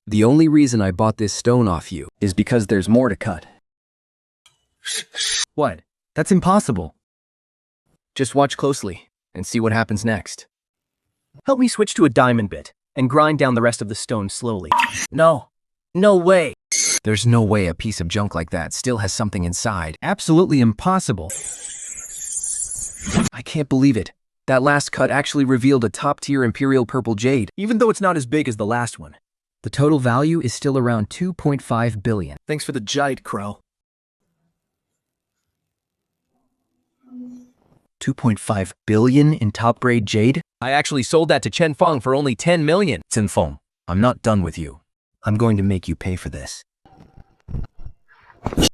The only reason I bought this stone off you is because there's more to cut. What? That's impossible. Just watch closely and see what happens next. Help me switch to a diamond bit and grind down the rest of the stone slowly. No way. There's no way a piece of junk like that still has something inside. Absolutely impossible. I can't believe it. That last cut actually revealed a top-tier Imperial Purple Jade, even though it's not as big as the last one. The total value is still around 2.5 billion. Thanks for the jade, Crow. 2.5 billion in top-grade jade? I actually sold that to Chen Feng for only 10 million. Chen Feng, I'm not done with you. I'm going to make you pay for this.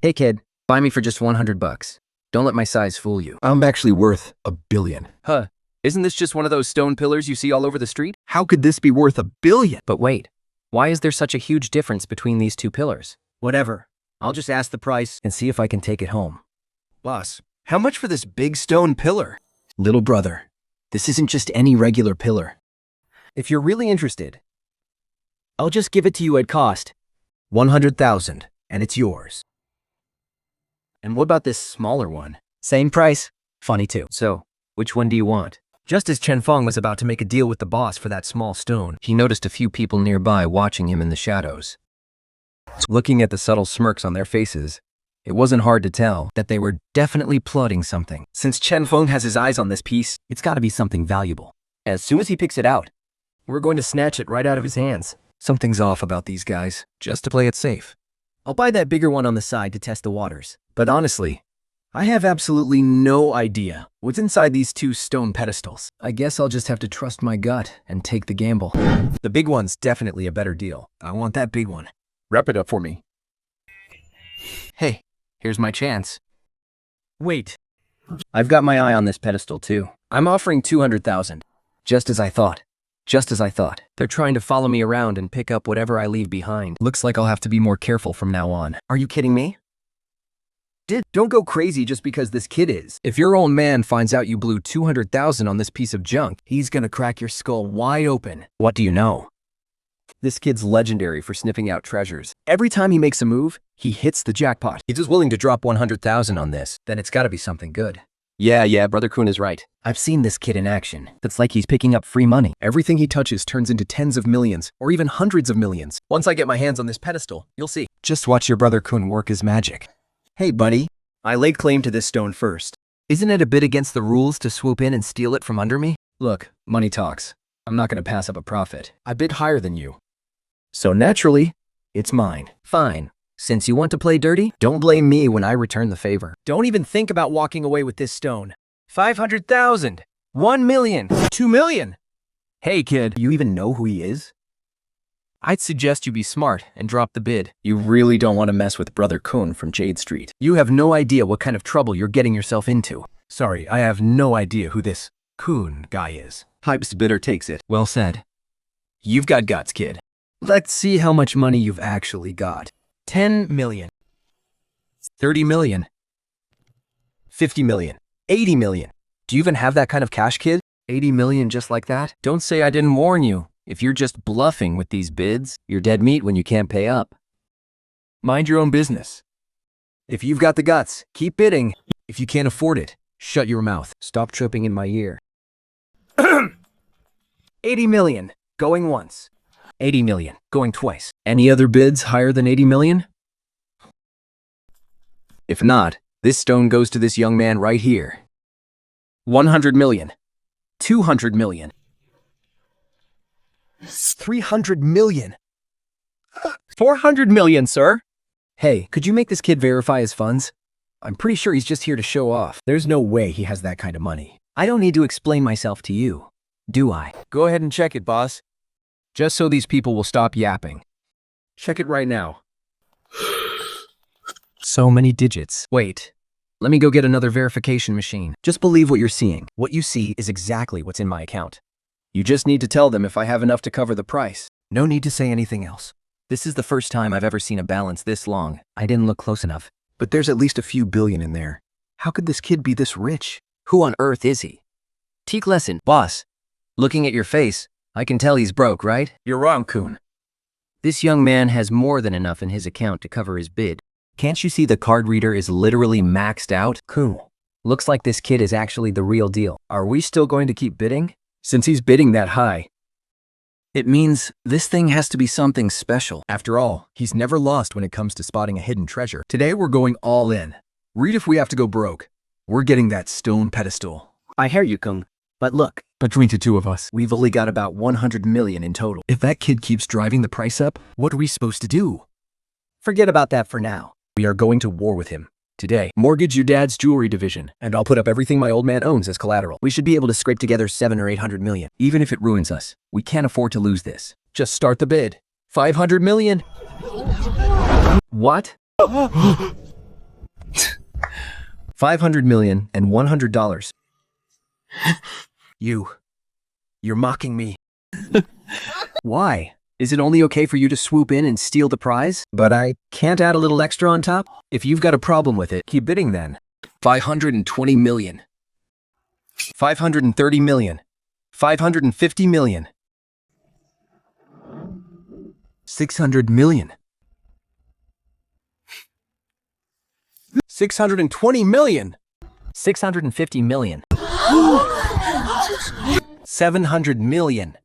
Hey kid, buy me for just 100 bucks. Don't let my size fool you. I'm actually worth $1 billion. Huh, isn't this just one of those stone pillars you see all over the street? How could this be worth $1 billion? But wait, why is there such a huge difference between these two pillars? Whatever. I'll just ask the price and see if I can take it home. Boss, how much for this big stone pillar? Little brother, this isn't just any regular pillar. If you're really interested, I'll just give it to you at cost. 100,000, and it's yours. And what about this smaller one? Same price. Funny too. So, which one do you want? Just as Chen Feng was about to make a deal with the boss for that small stone, He noticed a few people nearby watching him in the shadows. looking at the subtle smirks on their faces, it wasn't hard to tell that they were definitely plotting something. Since Chen Feng has his eyes on this piece, It's gotta be something valuable. As soon as he picks it out, we're going to snatch it right out of his hands. Something's off about these guys, just to play it safe. I'll buy that bigger one on the side to test the waters. But honestly, I have absolutely no idea what's inside these two stone pedestals. I guess I'll just have to trust my gut and take the gamble. The big one's definitely a better deal. I want that big one. Wrap it up for me. hey, here's my chance. Wait. I've got my eye on this pedestal too. I'm offering 200,000. Just as I thought. Just as I thought. They're trying to follow me around and pick up whatever I leave behind. Looks like I'll have to be more careful from now on. Are you kidding me? Don't go crazy just because this kid is. If your old man finds out you blew 200,000 on this piece of junk, he's gonna crack your skull wide open. What do you know? This kid's legendary for sniffing out treasures. Every time he makes a move, he hits the jackpot. He's just willing to drop 100,000 on this. Then it's gotta be something good. Yeah, Brother Kun is right. I've seen this kid in action. It's like he's picking up free money. Everything he touches turns into tens of millions, or even hundreds of millions. Once I get my hands on this pedestal, you'll see. Just watch your Brother Kun work his magic. Hey, buddy. I laid claim to this stone first. Isn't it a bit against the rules to swoop in and steal it from under me? Look, money talks. I'm not gonna pass up a profit. I bid higher than you. So naturally, it's mine. Fine. Since you want to play dirty, Don't blame me when I return the favor. Don't even think about walking away with this stone. 500,000. 1 million. 2 million! Hey kid, Do you even know who he is? I'd suggest you be smart and drop the bid. You really don't want to mess with Brother Kun from Jade Street. You have no idea what kind of trouble you're getting yourself into. Sorry, I have no idea who this Kun guy is. Hype's bidder takes it. Well said. You've got guts, kid. Let's see how much money you've actually got. 10 million. 30 million. 50 million. 80 million. Do you even have that kind of cash, kid? 80 million just like that? Don't say I didn't warn you. If you're just bluffing with these bids, you're dead meat when you can't pay up. Mind your own business. If you've got the guts, keep bidding. If you can't afford it, shut your mouth. Stop tripping in my ear. 80 million, going once. 80 million, going twice. Any other bids higher than 80 million? If not, this stone goes to this young man right here. 100 million. 200 million. 300 million. 400 million, sir. Hey, could you make this kid verify his funds? I'm pretty sure he's just here to show off. There's no way he has that kind of money. I don't need to explain myself to you, do I? Go ahead and check it, boss. Just so these people will stop yapping. Check it right now. So many digits. Wait. Let me go get another verification machine. Just believe what you're seeing. What you see is exactly what's in my account. You just need to tell them if I have enough to cover the price. No need to say anything else. this is the first time I've ever seen a balance this long. I didn't look close enough. But there's at least a few billion in there. How could this kid be this rich? Who on earth is he? Teak lesson. Boss, looking at your face, I can tell he's broke, right? You're wrong, Kun. This young man has more than enough in his account to cover his bid. Can't you see the card reader is literally maxed out? Kun. Looks like this kid is actually the real deal. Are we still going to keep bidding? Since he's bidding that high, It means this thing has to be something special. After all, he's never lost when it comes to spotting a hidden treasure. Today we're going all in. Read if we have to go broke. We're getting that stone pedestal. I hear you, Kung. But look, Between the two of us. we've only got about 100 million in total. If that kid keeps driving the price up, what are we supposed to do? Forget about that for now. We are going to war with him. Today, mortgage your dad's jewelry division, and I'll put up everything my old man owns as collateral. We should be able to scrape together 700 or 800 million. Even if it ruins us, we can't afford to lose this. Just start the bid. 500 million. What? 500 million and $100. You're mocking me. Why? Is it only okay for you to swoop in and steal the prize? But I can't add a little extra on top? If you've got a problem with it, keep bidding then. 520 million. 530 million. 550 million. 600 million. 620 million. 650 million. 700 million.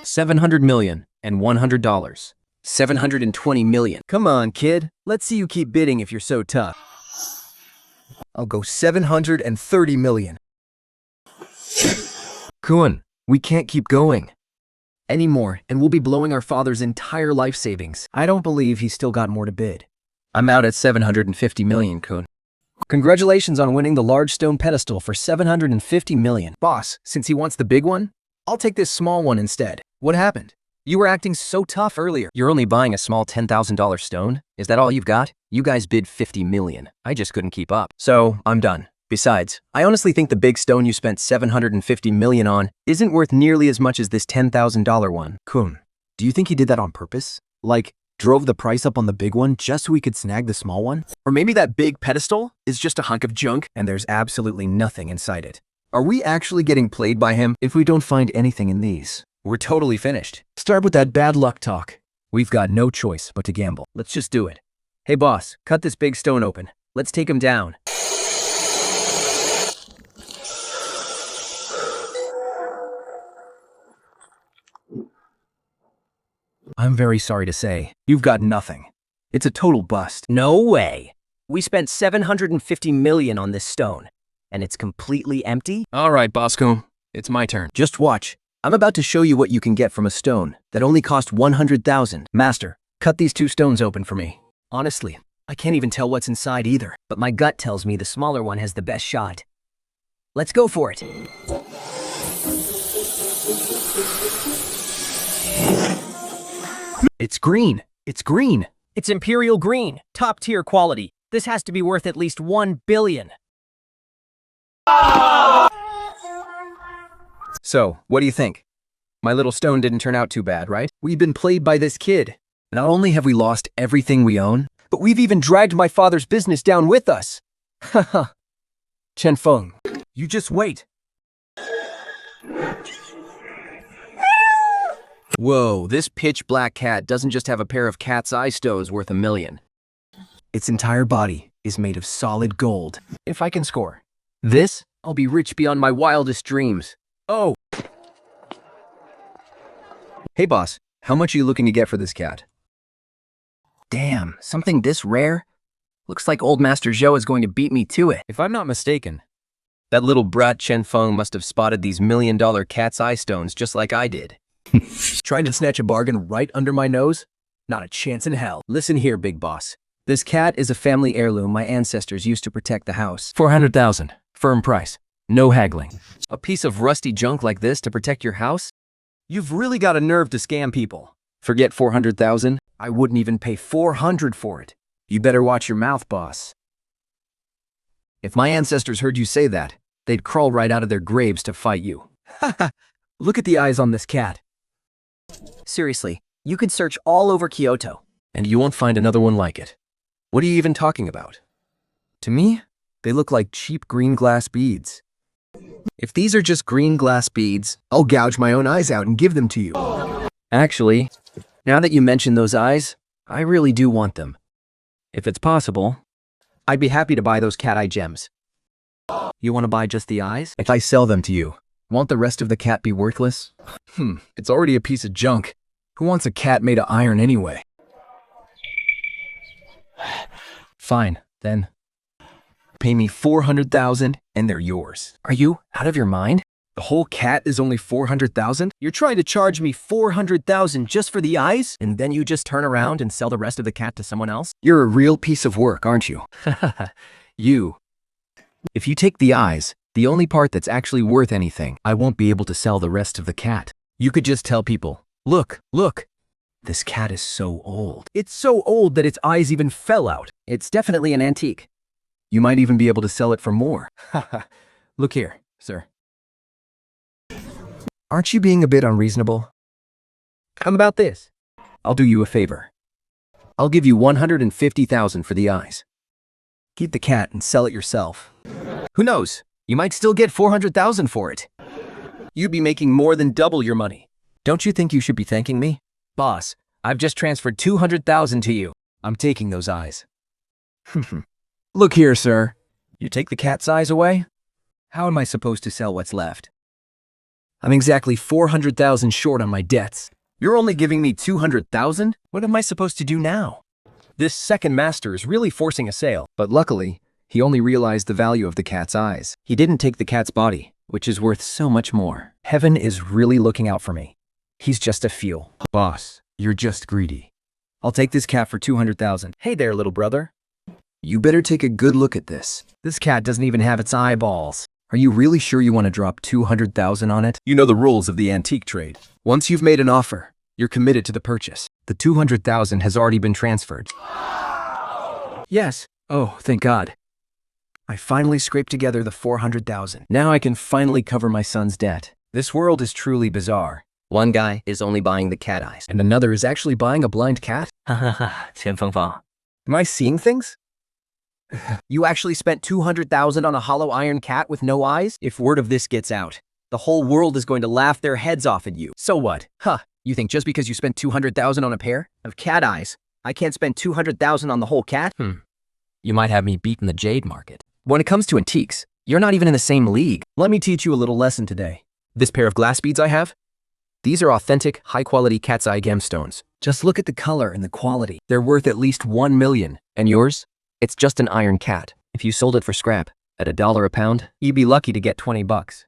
700 million and $100. 720 million. Come on, kid. Let's see you keep bidding if you're so tough. I'll go 730 million. Kun, we can't keep going anymore, and we'll be blowing our father's entire life savings. I don't believe he's still got more to bid. I'm out at 750 million, Kun. Congratulations on winning the large stone pedestal for 750 million. Boss, since he wants the big one, I'll take this small one instead. What happened? You were acting so tough earlier. You're only buying a small $10,000 stone? Is that all you've got? You guys bid 50 million. I just couldn't keep up. So, I'm done. Besides, I honestly think the big stone you spent 750 million on isn't worth nearly as much as this $10,000 one. Kun, do you think he did that on purpose? Like, drove the price up on the big one just so we could snag the small one? Or maybe that big pedestal is just a hunk of junk and there's absolutely nothing inside it. Are we actually getting played by him if we don't find anything in these? We're totally finished. Start with that bad luck talk. We've got no choice but to gamble. Let's just do it. Hey boss, cut this big stone open. Let's take him down. I'm very sorry to say, you've got nothing. It's a total bust. No way. We spent 750 million on this stone, and it's completely empty? All right, Bosco. It's my turn. Just watch. I'm about to show you what you can get from a stone that only cost 100,000. Master, cut these two stones open for me. Honestly, I can't even tell what's inside either, but my gut tells me the smaller one has the best shot. Let's go for it. It's green. It's green. It's imperial green. Top tier quality. This has to be worth at least 1 billion. So, what do you think? My little stone didn't turn out too bad, right? We've been played by this kid. Not only have we lost everything we own, but we've even dragged my father's business down with us. Haha. Chen Feng, you just wait. Whoa, this pitch black cat doesn't just have a pair of cat's eye stones worth $1 million. Its entire body is made of solid gold. If I can score this, I'll be rich beyond my wildest dreams. Oh! Hey boss, how much are you looking to get for this cat? Damn, something this rare? Looks like old Master Zhou is going to beat me to it. If I'm not mistaken, that little brat Chen Feng must have spotted these $1 million cat's eye stones just like I did. Trying to snatch a bargain right under my nose? Not a chance in hell. Listen here, big boss. This cat is a family heirloom my ancestors used to protect the house. 400,000. Firm price. No haggling. A piece of rusty junk like this to protect your house? You've really got a nerve to scam people. Forget 400,000. I wouldn't even pay 400 for it. You better watch your mouth, boss. If my ancestors heard you say that, they'd crawl right out of their graves to fight you. Haha, look at the eyes on this cat. Seriously, you could search all over Kyoto, and you won't find another one like it. What are you even talking about? To me, they look like cheap green glass beads. If these are just green glass beads, I'll gouge my own eyes out and give them to you. Actually, now that you mention those eyes, I really do want them. If it's possible, I'd be happy to buy those cat eye gems. You want to buy just the eyes? If I sell them to you, Won't the rest of the cat be worthless? It's already a piece of junk. Who wants a cat made of iron anyway? Fine, then. Pay me 400,000 and they're yours. Are you out of your mind? The whole cat is only 400,000? You're trying to charge me 400,000 just for the eyes? And then you just turn around and sell the rest of the cat to someone else? You're a real piece of work, aren't you? You. If you take the eyes, the only part that's actually worth anything, I won't be able to sell the rest of the cat. You could just tell people, look, this cat is so old. It's so old that its eyes even fell out. It's definitely an antique. You might even be able to sell it for more. Look here, sir. Aren't you being a bit unreasonable? How about this? I'll do you a favor. I'll give you 150,000 for the eyes. Keep the cat and sell it yourself. Who knows? You might still get 400,000 for it. You'd be making more than double your money. Don't you think you should be thanking me? Boss, I've just transferred 200,000 to you. I'm taking those eyes. Look here, sir. You take the cat's eyes away? How am I supposed to sell what's left? I'm exactly 400,000 short on my debts. You're only giving me 200,000? What am I supposed to do now? This second master is really forcing a sale. But luckily, he only realized the value of the cat's eyes. He didn't take the cat's body, which is worth so much more. Heaven is really looking out for me. He's just a fool. Boss, you're just greedy. I'll take this cat for 200,000. Hey there, little brother. You better take a good look at this. This cat doesn't even have its eyeballs. Are you really sure you want to drop 200,000 on it? You know the rules of the antique trade. Once you've made an offer, you're committed to the purchase. The 200,000 has already been transferred. Yes. Oh, thank God. I finally scraped together the 400,000. Now I can finally cover my son's debt. This world is truly bizarre. One guy is only buying the cat eyes. And another is actually buying a blind cat? Qian Fengfang. Am I seeing things? You actually spent 200,000 on a hollow iron cat with no eyes? If word of this gets out, the whole world is going to laugh their heads off at you. So what? You think just because you spent 200,000 on a pair of cat eyes, I can't spend 200,000 on the whole cat? You might have me beat in the jade market. When it comes to antiques, you're not even in the same league. Let me teach you a little lesson today. This pair of glass beads I have, these are authentic, high-quality cat's eye gemstones. Just look at the color and the quality. They're worth at least 1 million. And yours? It's just an iron cat. If you sold it for scrap, at $1 a pound, You'd be lucky to get 20 bucks.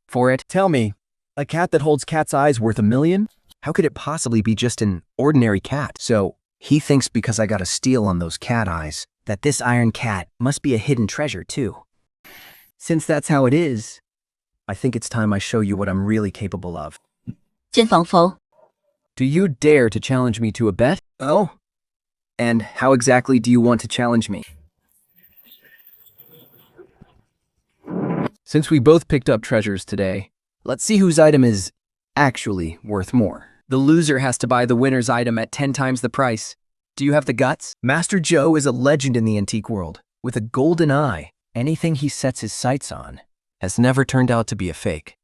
for it, Tell me, a cat that holds cat's eyes worth $1 million? How could it possibly be just an ordinary cat? So, he thinks because I got a steal on those cat eyes, That this iron cat must be a hidden treasure, too. Since that's how it is, I think it's time I show you what I'm really capable of. 先防否 Do you dare to challenge me to a bet? Oh? And how exactly do you want to challenge me? Since we both picked up treasures today, let's see whose item is actually worth more. The loser has to buy the winner's item at 10 times the price. Do you have the guts? Master Joe is a legend in the antique world. With a golden eye, Anything he sets his sights on has never turned out to be a fake.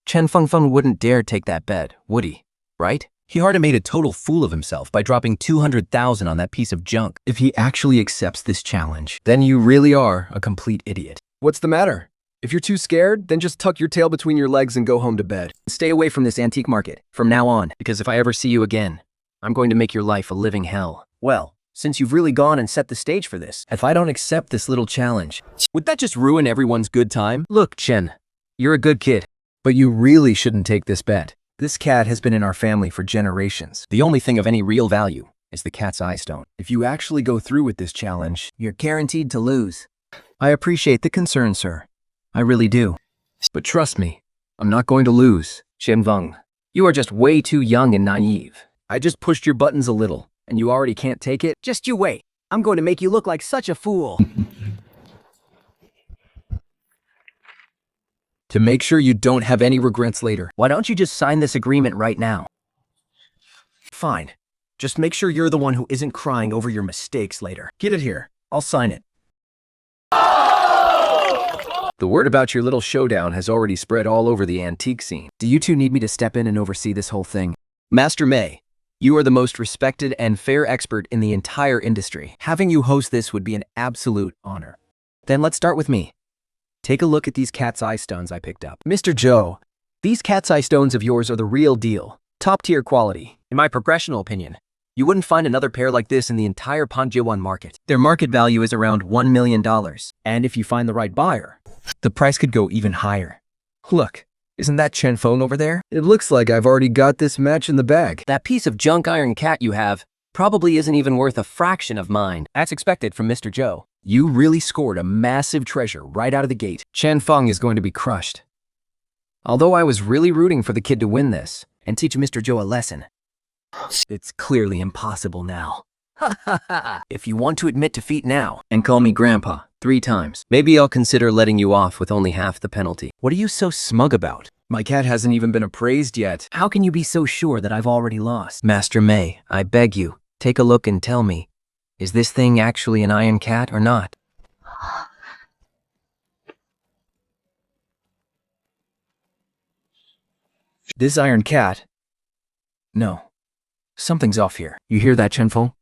Chen Fengfeng wouldn't dare take that bet, would he? Right? he already made a total fool of himself by dropping 200,000 on that piece of junk. If he actually accepts this challenge, then you really are a complete idiot. What's the matter? If you're too scared, then just tuck your tail between your legs and go home to bed. stay away from this antique market from now on, because if I ever see you again, I'm going to make your life a living hell. Well, since you've really gone and set the stage for this, If I don't accept this little challenge, would that just ruin everyone's good time? Look, Chen, you're a good kid. but you really shouldn't take this bet. This cat has been in our family for generations. The only thing of any real value is the cat's eye stone. If you actually go through with this challenge, you're guaranteed to lose. I appreciate the concern, sir. I really do. But trust me, I'm not going to lose. Chen Feng, you are just way too young and naive. I just pushed your buttons a little, and you already can't take it? Just you wait. I'm going to make you look like such a fool. To make sure you don't have any regrets later. Why don't you just sign this agreement right now? Fine. Just make sure you're the one who isn't crying over your mistakes later. Get it here. I'll sign it. The word about your little showdown has already spread all over the antique scene. Do you two need me to step in and oversee this whole thing? Master May, you are the most respected and fair expert in the entire industry. Having you host this would be an absolute honor. Then let's start with me. Take a look at these cat's eye stones I picked up. Mr. Joe, these cat's eye stones of yours are the real deal. Top tier quality. In my professional opinion, you wouldn't find another pair like this in the entire Panjiwan market. Their market value is around $1 million. And if you find the right buyer, the price could go even higher. Look, isn't that Chen Feng over there? It looks like I've already got this match in the bag. That piece of junk iron cat you have probably isn't even worth a fraction of mine. That's expected from Mr. Joe. You really scored a massive treasure right out of the gate. Chen Feng is going to be crushed. Although I was really rooting for the kid to win this and teach Mr. Joe a lesson, it's clearly impossible now. If you want to admit defeat now and call me Grandpa 3 times, maybe I'll consider letting you off with only half the penalty. What are you so smug about? My cat hasn't even been appraised yet. How can you be so sure that I've already lost? Master Mei, I beg you, take a look and tell me, is this thing actually an iron cat or not? This iron cat? No. Something's off here. You hear that, Chen Feng?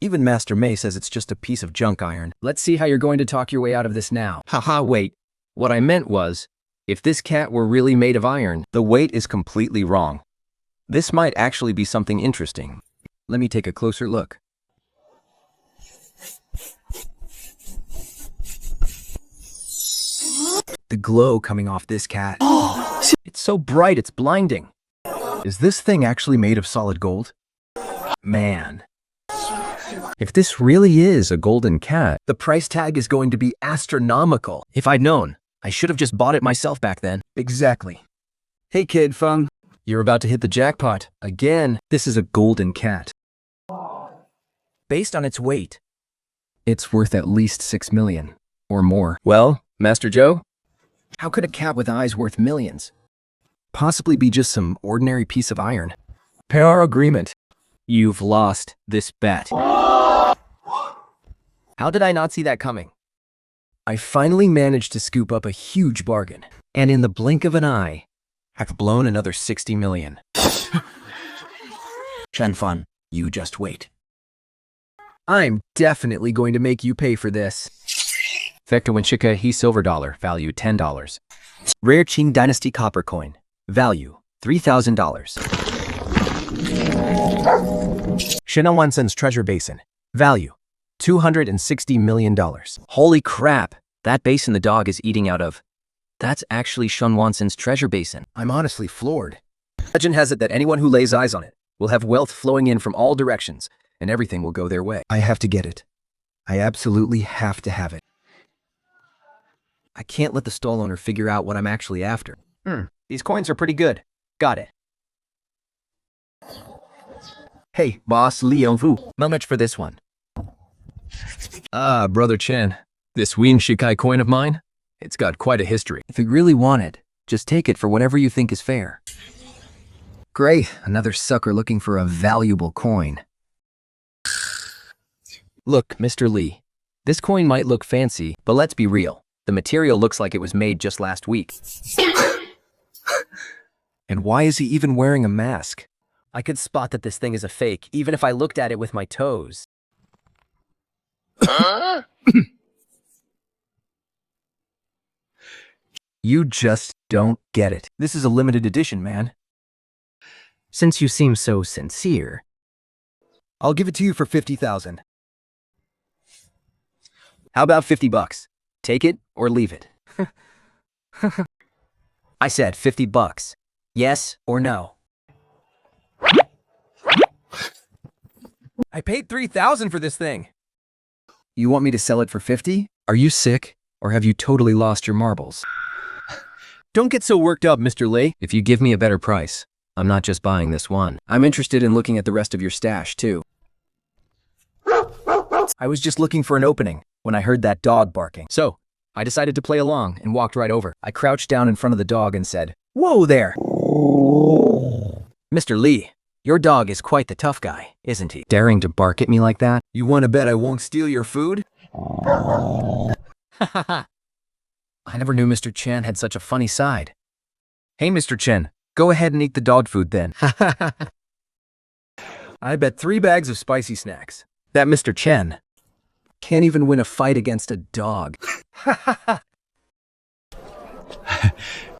Even Master Mei says it's just a piece of junk iron. Let's see how you're going to talk your way out of this now. Haha, wait. What I meant was, if this cat were really made of iron, the weight is completely wrong. This might actually be something interesting. Let me take a closer look. The glow coming off this cat. It's so bright, it's blinding. Is this thing actually made of solid gold? Man. If this really is a golden cat, The price tag is going to be astronomical. if I'd known, I should have just bought it myself back then. Exactly. Hey kid, Feng. You're about to hit the jackpot. Again, this is a golden cat. Based on its weight. It's worth at least 6 million or more. Well, Master Joe? How could a cat with eyes worth millions possibly be just some ordinary piece of iron? Per agreement. You've lost this bet. How did I not see that coming? I finally managed to scoop up a huge bargain, and in the blink of an eye, I've blown another 60 million. Chen Feng, you just wait. I'm definitely going to make you pay for this. Vector Winchika He Silver Dollar, value $10. Rare Qing Dynasty Copper Coin, value $3,000. Shenan Wansen's Treasure Basin, value $260 million. Holy crap, that basin the dog is eating out of. That's actually Shun Wansen's treasure basin. I'm honestly floored. Legend has it that anyone who lays eyes on it will have wealth flowing in from all directions, and everything will go their way. I have to get it. I absolutely have to have it. I can't let the stall owner figure out what I'm actually after. These coins are pretty good. Got it. Hey, boss Li Yongfu. How much for this one? Ah, Brother Chen, this Wien Shikai coin of mine, it's got quite a history. If you really want it, just take it for whatever you think is fair. Great, another sucker looking for a valuable coin. Look, Mr. Lee, this coin might look fancy, but let's be real. The material looks like it was made just last week. And why is he even wearing a mask? I could spot that this thing is a fake, even if I looked at it with my toes. You just don't get it. This is a limited edition, man. Since you seem so sincere, I'll give it to you for 50,000. how about $50? Take it or leave it. I said $50. Yes or no? I paid $3,000 for this thing. You want me to sell it for 50? Are you sick, or have you totally lost your marbles? Don't get so worked up, Mr. Lee. If you give me a better price, I'm not just buying this one. I'm interested in looking at the rest of your stash, too. I was just looking for an opening when I heard that dog barking. So, I decided to play along and walked right over. I crouched down in front of the dog and said, "Whoa there!" Mr. Lee, your dog is quite the tough guy, isn't he? Daring to bark at me like that? You want to bet I won't steal your food? I never knew Mr. Chen had such a funny side. Hey, Mr. Chen, go ahead and eat the dog food then. I bet 3 bags of spicy snacks. That Mr. Chen Can't even win a fight against a dog.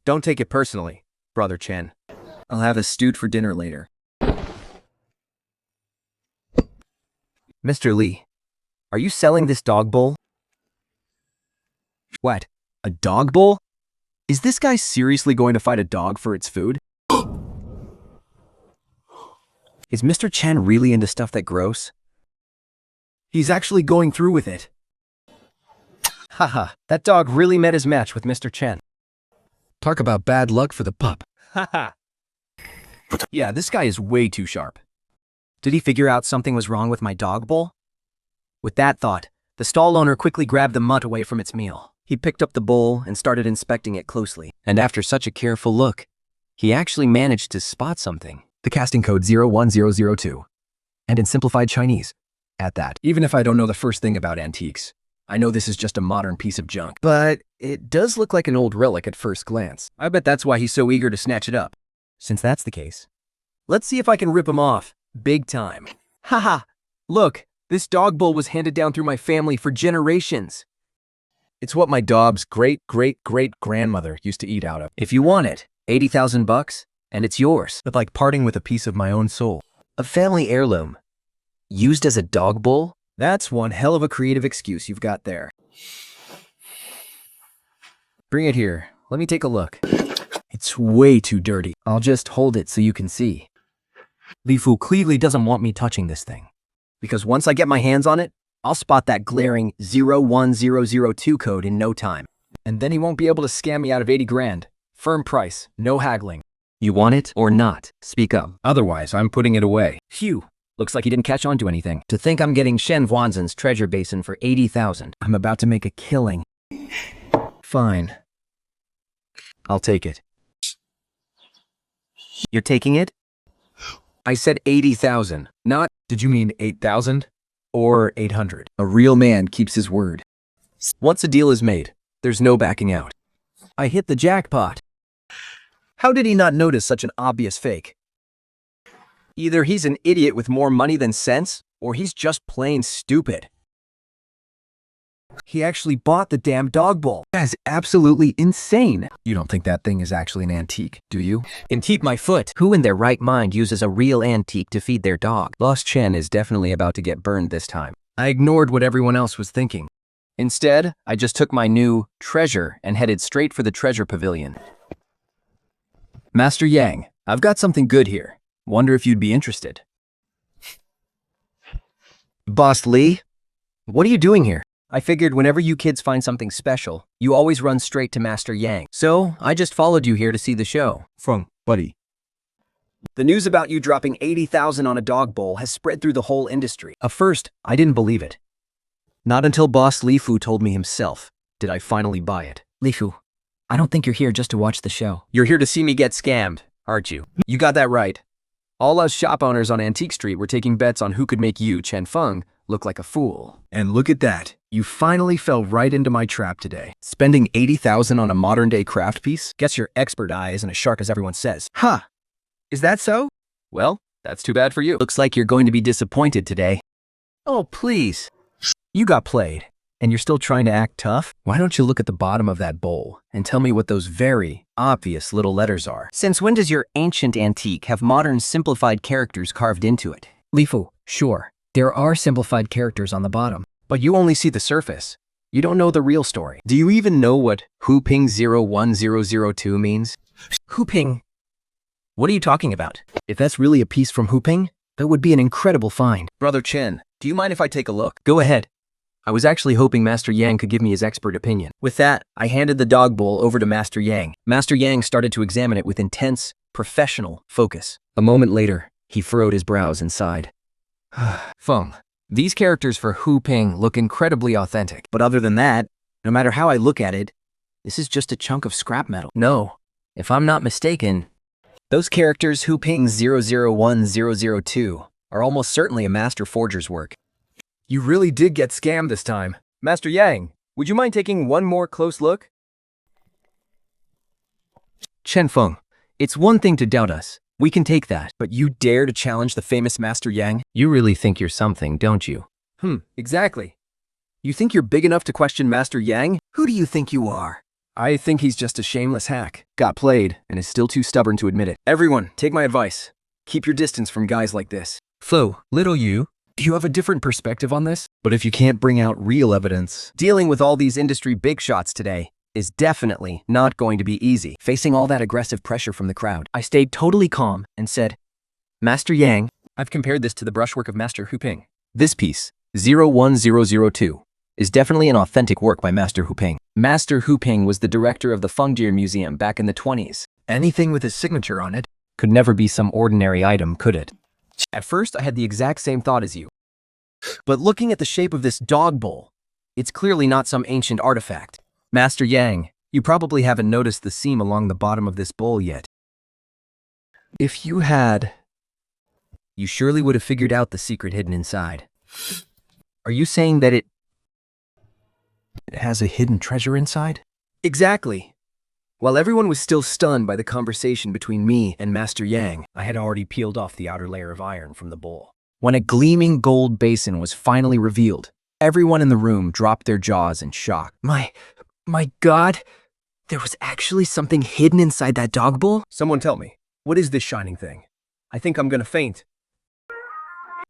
Don't take it personally, Brother Chen. I'll have a stewed for dinner later. Mr. Lee, are you selling this dog bowl? What? A dog bowl? Is this guy seriously going to fight a dog for its food? Is Mr. Chen really into stuff that gross? He's actually going through with it. Haha, that dog really met his match with Mr. Chen. Talk about bad luck for the pup. Haha. Yeah, this guy is way too sharp. Did he figure out something was wrong with my dog bowl? With that thought, the stall owner quickly grabbed the mutt away from its meal. He picked up the bowl and started inspecting it closely. And after such a careful look, he actually managed to spot something. The casting code 01002. And in simplified Chinese. At that. Even if I don't know the first thing about antiques, I know this is just a modern piece of junk. But it does look like an old relic at first glance. I bet that's why he's so eager to snatch it up. Since that's the case, let's see if I can rip him off. Big time. Haha! Look, this dog bowl was handed down through my family for generations. It's what my dog's great-great-great-grandmother used to eat out of. If you want it, 80,000 bucks, and it's yours. But like parting with a piece of my own soul. A family heirloom. Used as a dog bowl? That's one hell of a creative excuse you've got there. Bring it here. Let me take a look. It's way too dirty. I'll just hold it so you can see. Li Fu clearly doesn't want me touching this thing. Because once I get my hands on it, I'll spot that glaring 01002 code in no time. And then he won't be able to scam me out of 80 grand. Firm price, no haggling. You want it or not? Speak up. Otherwise, I'm putting it away. Phew. Looks like he didn't catch on to anything. To think I'm getting Shen Huanzhen's treasure basin for 80,000. I'm about to make a killing. Fine. I'll take it. You're taking it? I said 80,000, not, did you mean 8,000? Or 800? A real man keeps his word. Once a deal is made, there's no backing out. I hit the jackpot. How did he not notice such an obvious fake? Either he's an idiot with more money than sense, or he's just plain stupid. He actually bought the damn dog bowl. That's absolutely insane. You don't think that thing is actually an antique, do you? And keep my foot. Who in their right mind uses a real antique to feed their dog? Lost Chen is definitely about to get burned this time. I ignored what everyone else was thinking. Instead, I just took my new treasure and headed straight for the treasure pavilion. Master Yang, I've got something good here. Wonder if you'd be interested. Boss Lee? What are you doing here? I figured whenever you kids find something special, you always run straight to Master Yang. So, I just followed you here to see the show. Feng, buddy. The news about you dropping 80,000 on a dog bowl has spread through the whole industry. At first, I didn't believe it. Not until Boss Li Fu told me himself did I finally buy it. Li Fu, I don't think you're here just to watch the show. You're here to see me get scammed, aren't you? You got that right. All us shop owners on Antique Street were taking bets on who could make you, Chen Feng, look like a fool. And look at that. You finally fell right into my trap today. Spending 80,000 on a modern-day craft piece? Guess your expert eye isn't as sharp as everyone says. Huh. Is that so? Well, that's too bad for you. Looks like you're going to be disappointed today. Oh, please. You got played, and you're still trying to act tough? Why don't you look at the bottom of that bowl and tell me what those very obvious little letters are? Since when does your ancient antique have modern simplified characters carved into it? Li Fu, sure, there are simplified characters on the bottom. But you only see the surface. You don't know the real story. Do you even know what Huping 01002 means? Huping? What are you talking about? If that's really a piece from Huping, that would be an incredible find. Brother Chen, do you mind if I take a look? Go ahead. I was actually hoping Master Yang could give me his expert opinion. With that, I handed the dog bowl over to Master Yang. Master Yang started to examine it with intense, professional focus. A moment later, he furrowed his brows and sighed. Feng, these characters for Huping look incredibly authentic. But other than that, no matter how I look at it, this is just a chunk of scrap metal. No, if I'm not mistaken, those characters Huping 001-002 are almost certainly a master forger's work. You really did get scammed this time. Master Yang, would you mind taking one more close look? Chen Feng, it's one thing to doubt us. We can take that. But you dare to challenge the famous Master Yang? You really think you're something, don't you? Exactly. You think you're big enough to question Master Yang? Who do you think you are? I think he's just a shameless hack. Got played and is still too stubborn to admit it. Everyone, take my advice. Keep your distance from guys like this. Flo, little you, Do you have a different perspective on this? but if you can't bring out real evidence, Dealing with all these industry big shots today is definitely not going to be easy. Facing all that aggressive pressure from the crowd, I stayed totally calm and said, Master Yang, I've compared this to the brushwork of Master Huping. this piece, 01002, is definitely an authentic work by Master Huping. Master Huping was the director of the Fengdian Museum back in the 20s. Anything with his signature on it. Could never be some ordinary item, could it? At first, I had the exact same thought as you. But looking at the shape of this dog bowl, it's clearly not some ancient artifact. Master Yang, you probably haven't noticed the seam along the bottom of this bowl yet. If you had... You surely would have figured out the secret hidden inside. Are you saying that it has a hidden treasure inside? Exactly. While everyone was still stunned by the conversation between me and Master Yang, I had already peeled off the outer layer of iron from the bowl. When a gleaming gold basin was finally revealed, everyone in the room dropped their jaws in shock. My God, there was actually something hidden inside that dog bowl? someone tell me, what is this shining thing? I think I'm gonna faint.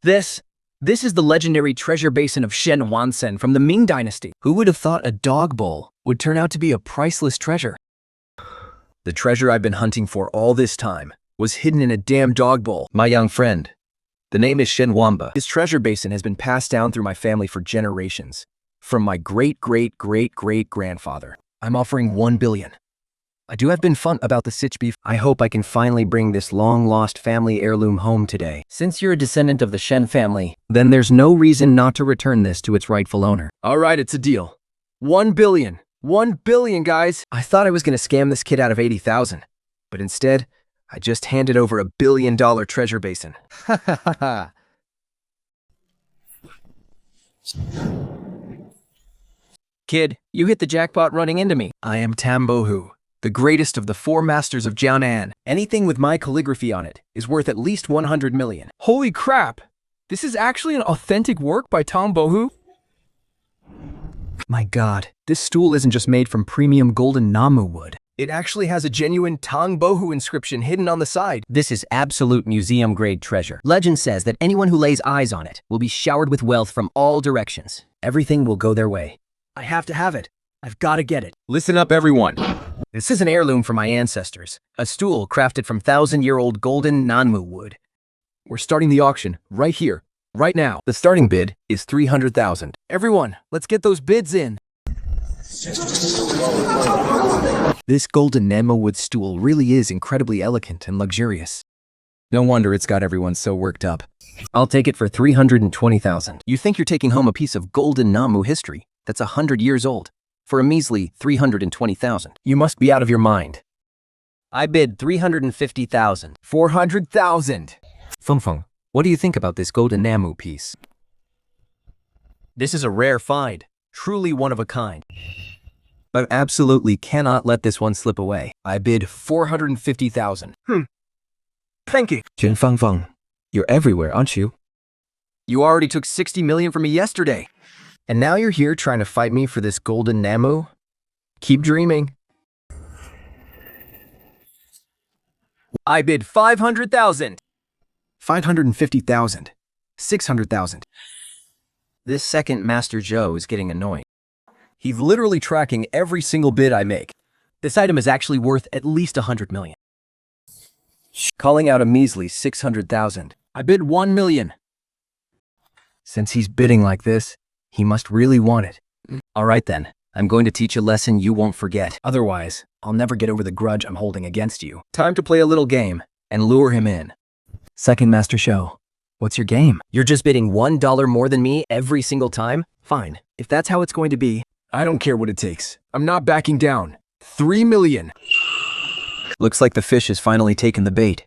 This is the legendary treasure basin of Shen Wansen from the Ming Dynasty. Who would have thought a dog bowl would turn out to be a priceless treasure? The treasure I've been hunting for all this time was hidden in a damn dog bowl. my young friend, the name is Shen Wamba. This treasure basin has been passed down through my family for generations. From my great-great-great-great-grandfather. I'm offering 1 billion. I do have been fun about the sitch beef. I hope I can finally bring this long-lost family heirloom home today. Since you're a descendant of the Shen family, then there's no reason not to return this to its rightful owner. All right, it's a deal. 1 billion. 1 billion, guys. I thought I was going to scam this kid out of 80,000. But instead, I just handed over $1 billion treasure basin. Ha ha ha ha. Kid, you hit the jackpot running into me. I am Tambohu, the greatest of the 4 masters of Jianan. Anything with my calligraphy on it is worth at least 100 million. Holy crap! This is actually an authentic work by Tom Bohu? My God, this stool isn't just made from premium golden Namu wood. It actually has a genuine Tang Bohu inscription hidden on the side. This is absolute museum-grade treasure. Legend says that anyone who lays eyes on it will be showered with wealth from all directions. Everything will go their way. I have to have it. I've got to get it. Listen up, everyone. This is an heirloom from my ancestors. A stool crafted from 1,000-year-old golden Nanmu wood. We're starting the auction right here, right now. The starting bid is 300,000. Everyone, let's get those bids in. This golden Nanmu wood stool really is incredibly elegant and luxurious. No wonder it's got everyone so worked up. I'll take it for 320,000. You think you're taking home a piece of golden Namu history that's 100 years old for a measly 320,000. You must be out of your mind. I bid 350,000. 400,000. Feng Feng, what do you think about this golden Namu piece? This is a rare find, truly one of a kind. I absolutely cannot let this one slip away. I bid 450,000. Thank you. Chen Feng Feng, you're everywhere, aren't you? You already took 60 million from me yesterday. And now you're here trying to fight me for this golden Namu? Keep dreaming. I bid 500,000. 550,000. 600,000. This second Master Zhou is getting annoying. He's literally tracking every single bid I make. This item is actually worth at least 100 million. Calling out a measly 600,000. I bid 1 million. Since he's bidding like this, he must really want it. All right then, I'm going to teach a lesson you won't forget. Otherwise, I'll never get over the grudge I'm holding against you. Time to play a little game and lure him in. Second Master Show, what's your game? You're just bidding $1 more than me every single time? Fine, if that's how it's going to be. I don't care what it takes. I'm not backing down. 3 million. Looks like the fish has finally taken the bait.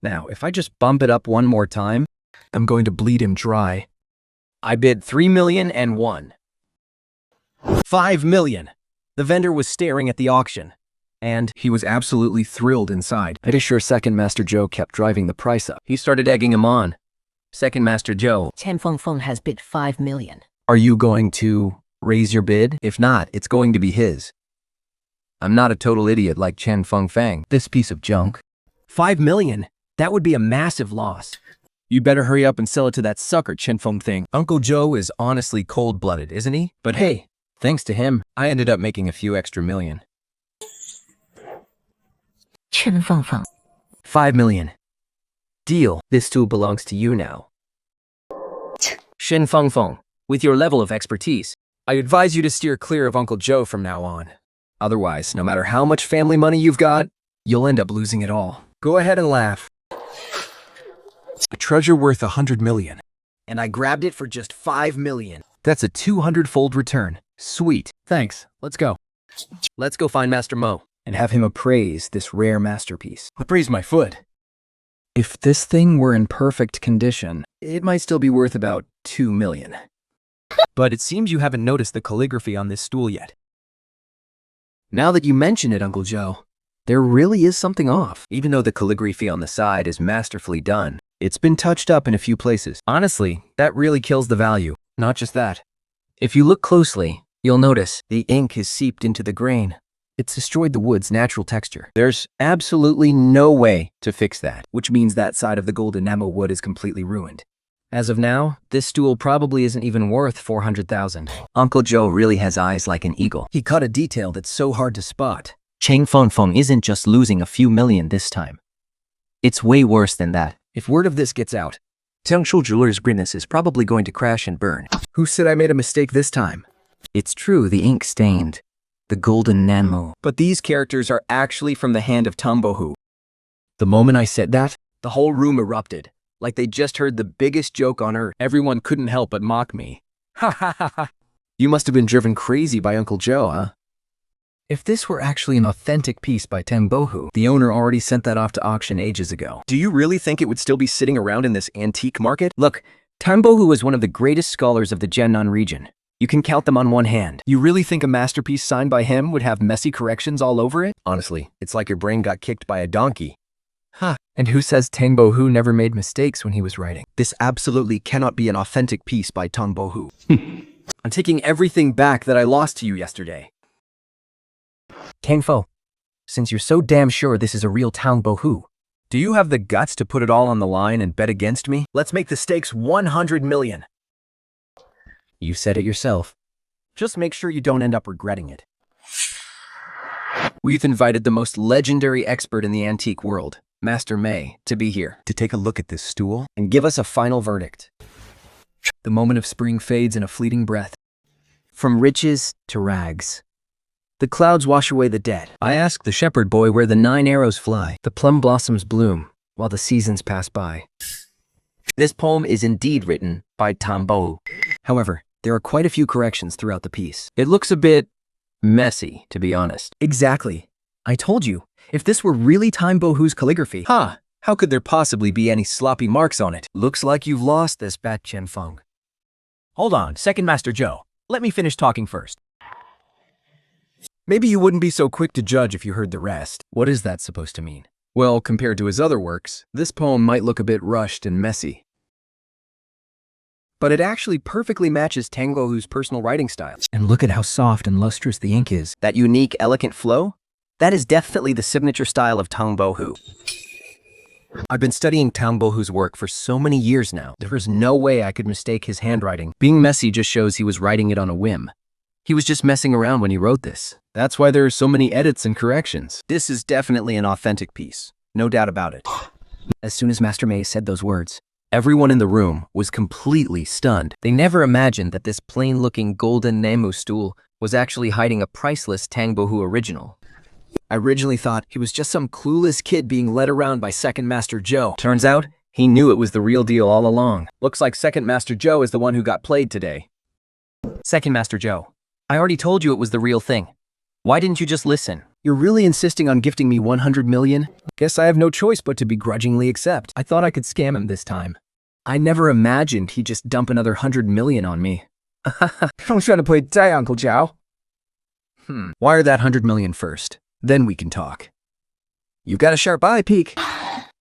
Now, if I just bump it up one more time, I'm going to bleed him dry. I bid 3,000,001. 5 million. The vendor was staring at the auction, and he was absolutely thrilled inside. It is sure Second Master Zhou kept driving the price up. He started egging him on. Second Master Zhou, Chen Fengfeng has bid 5 million. are you going to raise your bid? If not, it's going to be his. I'm not a total idiot like Chen Fengfang. This piece of junk. 5 million? That would be a massive loss. You better hurry up and sell it to that sucker Chen Feng thing. Uncle Joe is honestly cold-blooded, isn't he? But hey, thanks to him, I ended up making a few extra million. 陈凤凤， 5 million. Deal. This tool belongs to you now. Shen Fengfeng, with your level of expertise, I advise you to steer clear of Uncle Joe from now on. Otherwise, no matter how much family money you've got, you'll end up losing it all. Go ahead and laugh. A treasure worth 100 million. and I grabbed it for just 5 million. That's a 200-fold return. Sweet. Thanks. Let's go. Let's go find Master Mo. And have him appraise this rare masterpiece. Appraise my foot. If this thing were in perfect condition, it might still be worth about 2 million. But it seems you haven't noticed the calligraphy on this stool yet. Now that you mention it, Uncle Joe, there really is something off. Even though the calligraphy on the side is masterfully done, it's been touched up in a few places. Honestly, that really kills the value. Not just that. If you look closely, you'll notice the ink is seeped into the grain. It's destroyed the wood's natural texture. There's absolutely no way to fix that, which means that side of the gold enamel wood is completely ruined. As of now, this stool probably isn't even worth 400,000. Uncle Joe really has eyes like an eagle. He caught a detail that's so hard to spot. Cheng Fengfeng isn't just losing a few million this time. It's way worse than that. If word of this gets out, Tiangshu Jewelers' business is probably going to crash and burn. Who said I made a mistake this time? It's true, the ink stained. The golden Nanmo. But these characters are actually from the hand of Tambohu. The moment I said that, the whole room erupted. Like they just heard the biggest joke on earth. Everyone couldn't help but mock me. Ha ha ha ha. You must have been driven crazy by Uncle Joe, huh? If this were actually an authentic piece by Tambohu, the owner already sent that off to auction ages ago. Do you really think it would still be sitting around in this antique market? Look, Tambohu is one of the greatest scholars of the Jiannan region. You can count them on one hand. You really think a masterpiece signed by him would have messy corrections all over it? Honestly, it's like your brain got kicked by a donkey. Huh. And who says Tangbohu never made mistakes when he was writing? This absolutely cannot be an authentic piece by Tangbohu. I'm taking everything back that I lost to you yesterday. Tangfo, since you're so damn sure this is a real Tangbohu, do you have the guts to put it all on the line and bet against me? Let's make the stakes 100 million. You said it yourself. Just make sure you don't end up regretting it. We've invited the most legendary expert in the antique world, Master May, to be here, to take a look at this stool and give us a final verdict. The moment of spring fades in a fleeting breath. From riches to rags. The clouds wash away the dead. I ask the shepherd boy where the 9 arrows fly. The plum blossoms bloom while the seasons pass by. This poem is indeed written by Tambo. However, there are quite a few corrections throughout the piece. It looks a bit messy, to be honest. Exactly. I told you, if this were really Tambohu's calligraphy. Huh, how could there possibly be any sloppy marks on it? Looks like you've lost this Bat Qianfeng. Hold on, Second Master Joe. Let me finish talking first. Maybe you wouldn't be so quick to judge if you heard the rest. What is that supposed to mean? Well, compared to his other works, this poem might look a bit rushed and messy. But it actually perfectly matches Tangbohu's personal writing style. And look at how soft and lustrous the ink is. That unique, elegant flow? That is definitely the signature style of Tangbohu. I've been studying Tangbohu's work for so many years now. There is no way I could mistake his handwriting. Being messy just shows he was writing it on a whim. He was just messing around when he wrote this. That's why there are so many edits and corrections. This is definitely an authentic piece. No doubt about it. As soon as Master May said those words, everyone in the room was completely stunned. They never imagined that this plain-looking golden Nemu stool was actually hiding a priceless Tangbohu original. I originally thought he was just some clueless kid being led around by Second Master Joe. Turns out, he knew it was the real deal all along. Looks like Second Master Joe is the one who got played today. Second Master Joe, I already told you it was the real thing. Why didn't you just listen? You're really insisting on gifting me 100 million? Guess I have no choice but to begrudgingly accept. I thought I could scam him this time. I never imagined he'd just dump another 100 million on me. I'm trying to play die, Uncle Joe. Wire that 100 million first. Then we can talk. You've got a sharp eye, Peak.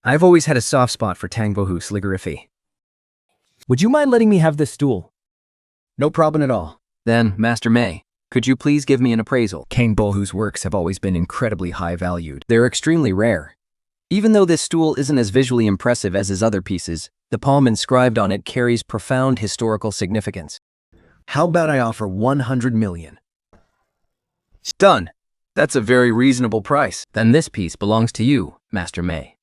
I've always had a soft spot for Tangbohu's calligraphy. Would you mind letting me have this stool? No problem at all. Then, Master May, Could you please give me an appraisal? Kane Bohu's works have always been incredibly high valued. They're extremely rare. Even though this stool isn't as visually impressive as his other pieces, the palm inscribed on it carries profound historical significance. How about I offer 100 million? Done. That's a very reasonable price. Then this piece belongs to you, Master May.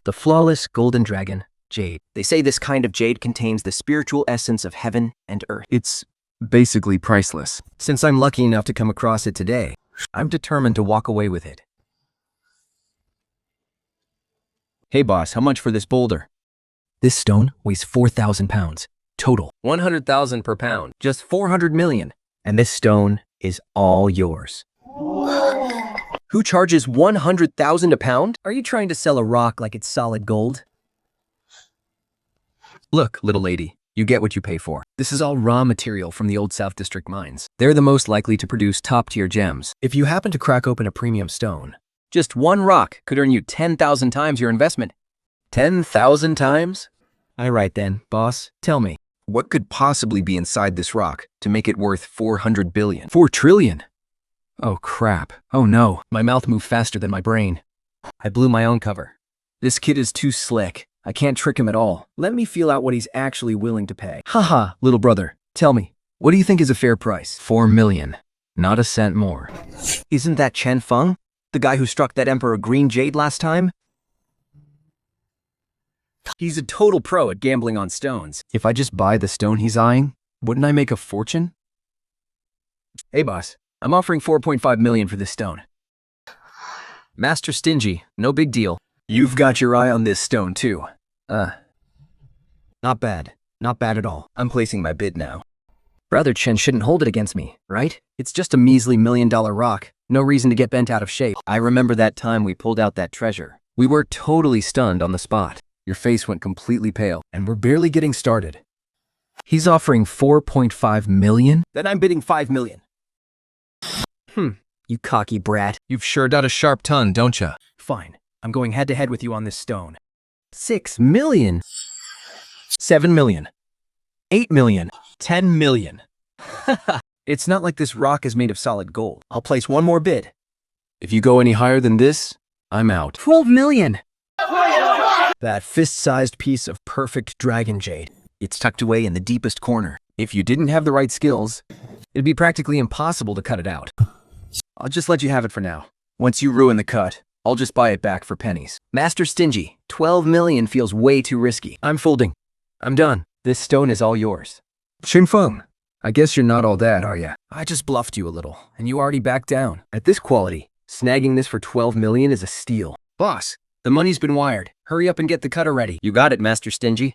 The flawless golden dragon, jade. They say this kind of jade contains the spiritual essence of heaven and earth. It's basically priceless. Since I'm lucky enough to come across it today, I'm determined to walk away with it. Hey boss, how much for this boulder? This stone weighs 4,000 pounds, total. 100,000 per pound. Just 400 million. And this stone is all yours. Who charges 100,000 a pound? Are you trying to sell a rock like it's solid gold? Look, little lady, you get what you pay for. This is all raw material from the old South District mines. They're the most likely to produce top-tier gems. If you happen to crack open a premium stone, just one rock could earn you 10,000 times your investment. 10,000 times? all right then, boss, tell me. What could possibly be inside this rock to make it worth 400 billion? 4 trillion? Oh crap. Oh no, my mouth moved faster than my brain. I blew my own cover. This kid is too slick. I can't trick him at all. Let me feel out what he's actually willing to pay. Haha, little brother, tell me, what do you think is a fair price? 4 million. Not a cent more. Isn't that Chen Feng? The guy who struck that Emperor Green Jade last time? He's a total pro at gambling on stones. If I just buy the stone he's eyeing, wouldn't I make a fortune? Hey boss, I'm offering 4.5 million for this stone. Master Stingy, no big deal. You've got your eye on this stone too. Not bad. Not bad at all. I'm placing my bid now. Brother Chen shouldn't hold it against me, right? It's just a measly $1 million rock. No reason to get bent out of shape. I remember that time we pulled out that treasure. We were totally stunned on the spot. Your face went completely pale. And we're barely getting started. He's offering 4.5 million? Then I'm bidding 5 million. You cocky brat. You've sure got a sharp tongue, don't ya? Fine. I'm going head to head with you on this stone. 6 million? 7 million? 8 million? 10 million? It's not like this rock is made of solid gold. I'll place one more bid. If you go any higher than this, I'm out. 12 million! That fist-sized piece of perfect dragon jade. It's tucked away in the deepest corner. If you didn't have the right skills, it'd be practically impossible to cut it out. I'll just let you have it for now. Once you ruin the cut, I'll just buy it back for pennies. Master Stingy, 12 million feels way too risky. I'm folding. I'm done. This stone is all yours. Chen Feng, I guess you're not all that, are ya? I just bluffed you a little, and you already backed down. At this quality, snagging this for 12 million is a steal. Boss, the money's been wired. Hurry up and get the cutter ready. You got it, Master Stingy.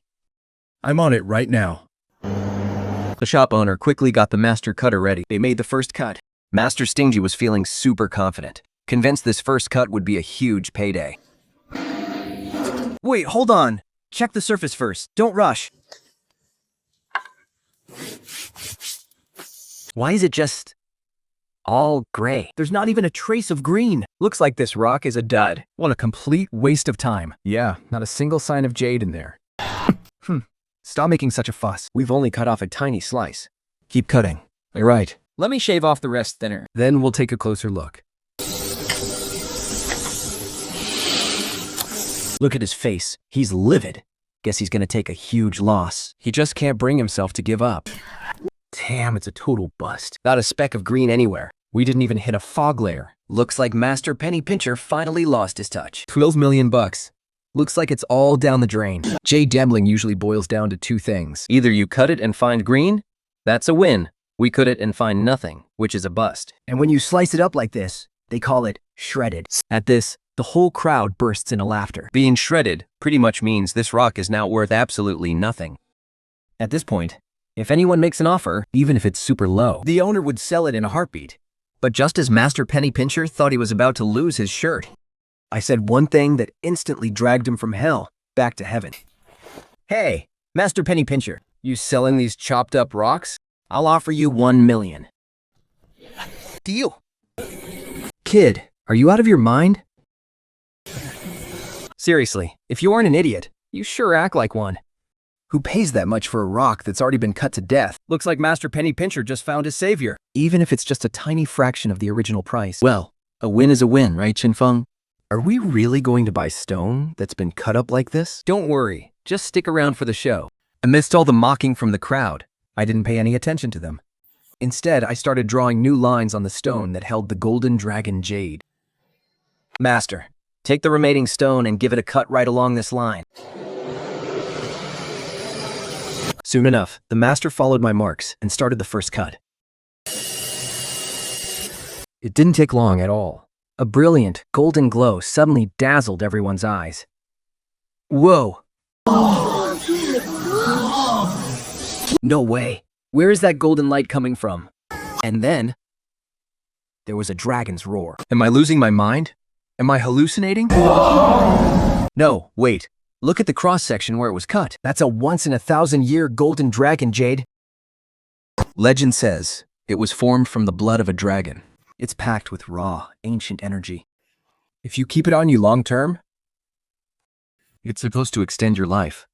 I'm on it right now. The shop owner quickly got the master cutter ready. They made the first cut. Master Stingy was feeling super confident, convinced this first cut would be a huge payday. Wait, hold on. Check the surface first. Don't rush. Why is it just all gray? There's not even a trace of green. Looks like this rock is a dud. What a complete waste of time. Yeah, not a single sign of jade in there. Stop making such a fuss. We've only cut off a tiny slice. Keep cutting. You're right. Let me shave off the rest thinner. Then we'll take a closer look. Look at his face. He's livid. Guess he's gonna take a huge loss. He just can't bring himself to give up. Damn, it's a total bust. Not a speck of green anywhere. We didn't even hit a fog layer. Looks like Master Penny Pincher finally lost his touch. 12 million bucks. Looks like it's all down the drain. Jade gambling usually boils down to 2 things. Either you cut it and find green, that's a win. We cut it and find nothing, which is a bust. And when you slice it up like this, they call it shredded. At this, the whole crowd bursts into laughter. Being shredded pretty much means this rock is now worth absolutely nothing. At this point, if anyone makes an offer, Even if it's super low, the owner would sell it in a heartbeat. But just as Master Penny Pincher thought he was about to lose his shirt, I said one thing that instantly dragged him from hell back to heaven. Hey, Master Penny Pincher, you selling these chopped up rocks? I'll offer you 1 million. Deal. Kid, are you out of your mind? Seriously, if you aren't an idiot, you sure act like one. Who pays that much for a rock that's already been cut to death? Looks like Master Penny Pincher just found his savior. Even if it's just a tiny fraction of the original price. Well, a win is a win, right, Qinfeng? Are we really going to buy stone that's been cut up like this? Don't worry, just stick around for the show. Amidst all the mocking from the crowd, I didn't pay any attention to them. Instead, I started drawing new lines on the stone that held the golden dragon jade. Master, take the remaining stone and give it a cut right along this line. Soon enough, the master followed my marks and started the first cut. It didn't take long at all. A brilliant, golden glow suddenly dazzled everyone's eyes. Whoa! No way! Where is that golden light coming from? And then, there was a dragon's roar. Am I losing my mind? Am I hallucinating? No, wait. Look at the cross-section where it was cut. That's a once-in-a-thousand-year golden dragon jade. Legend says it was formed from the blood of a dragon. It's packed with raw, ancient energy. If you keep it on you long-term, It's supposed to extend your life.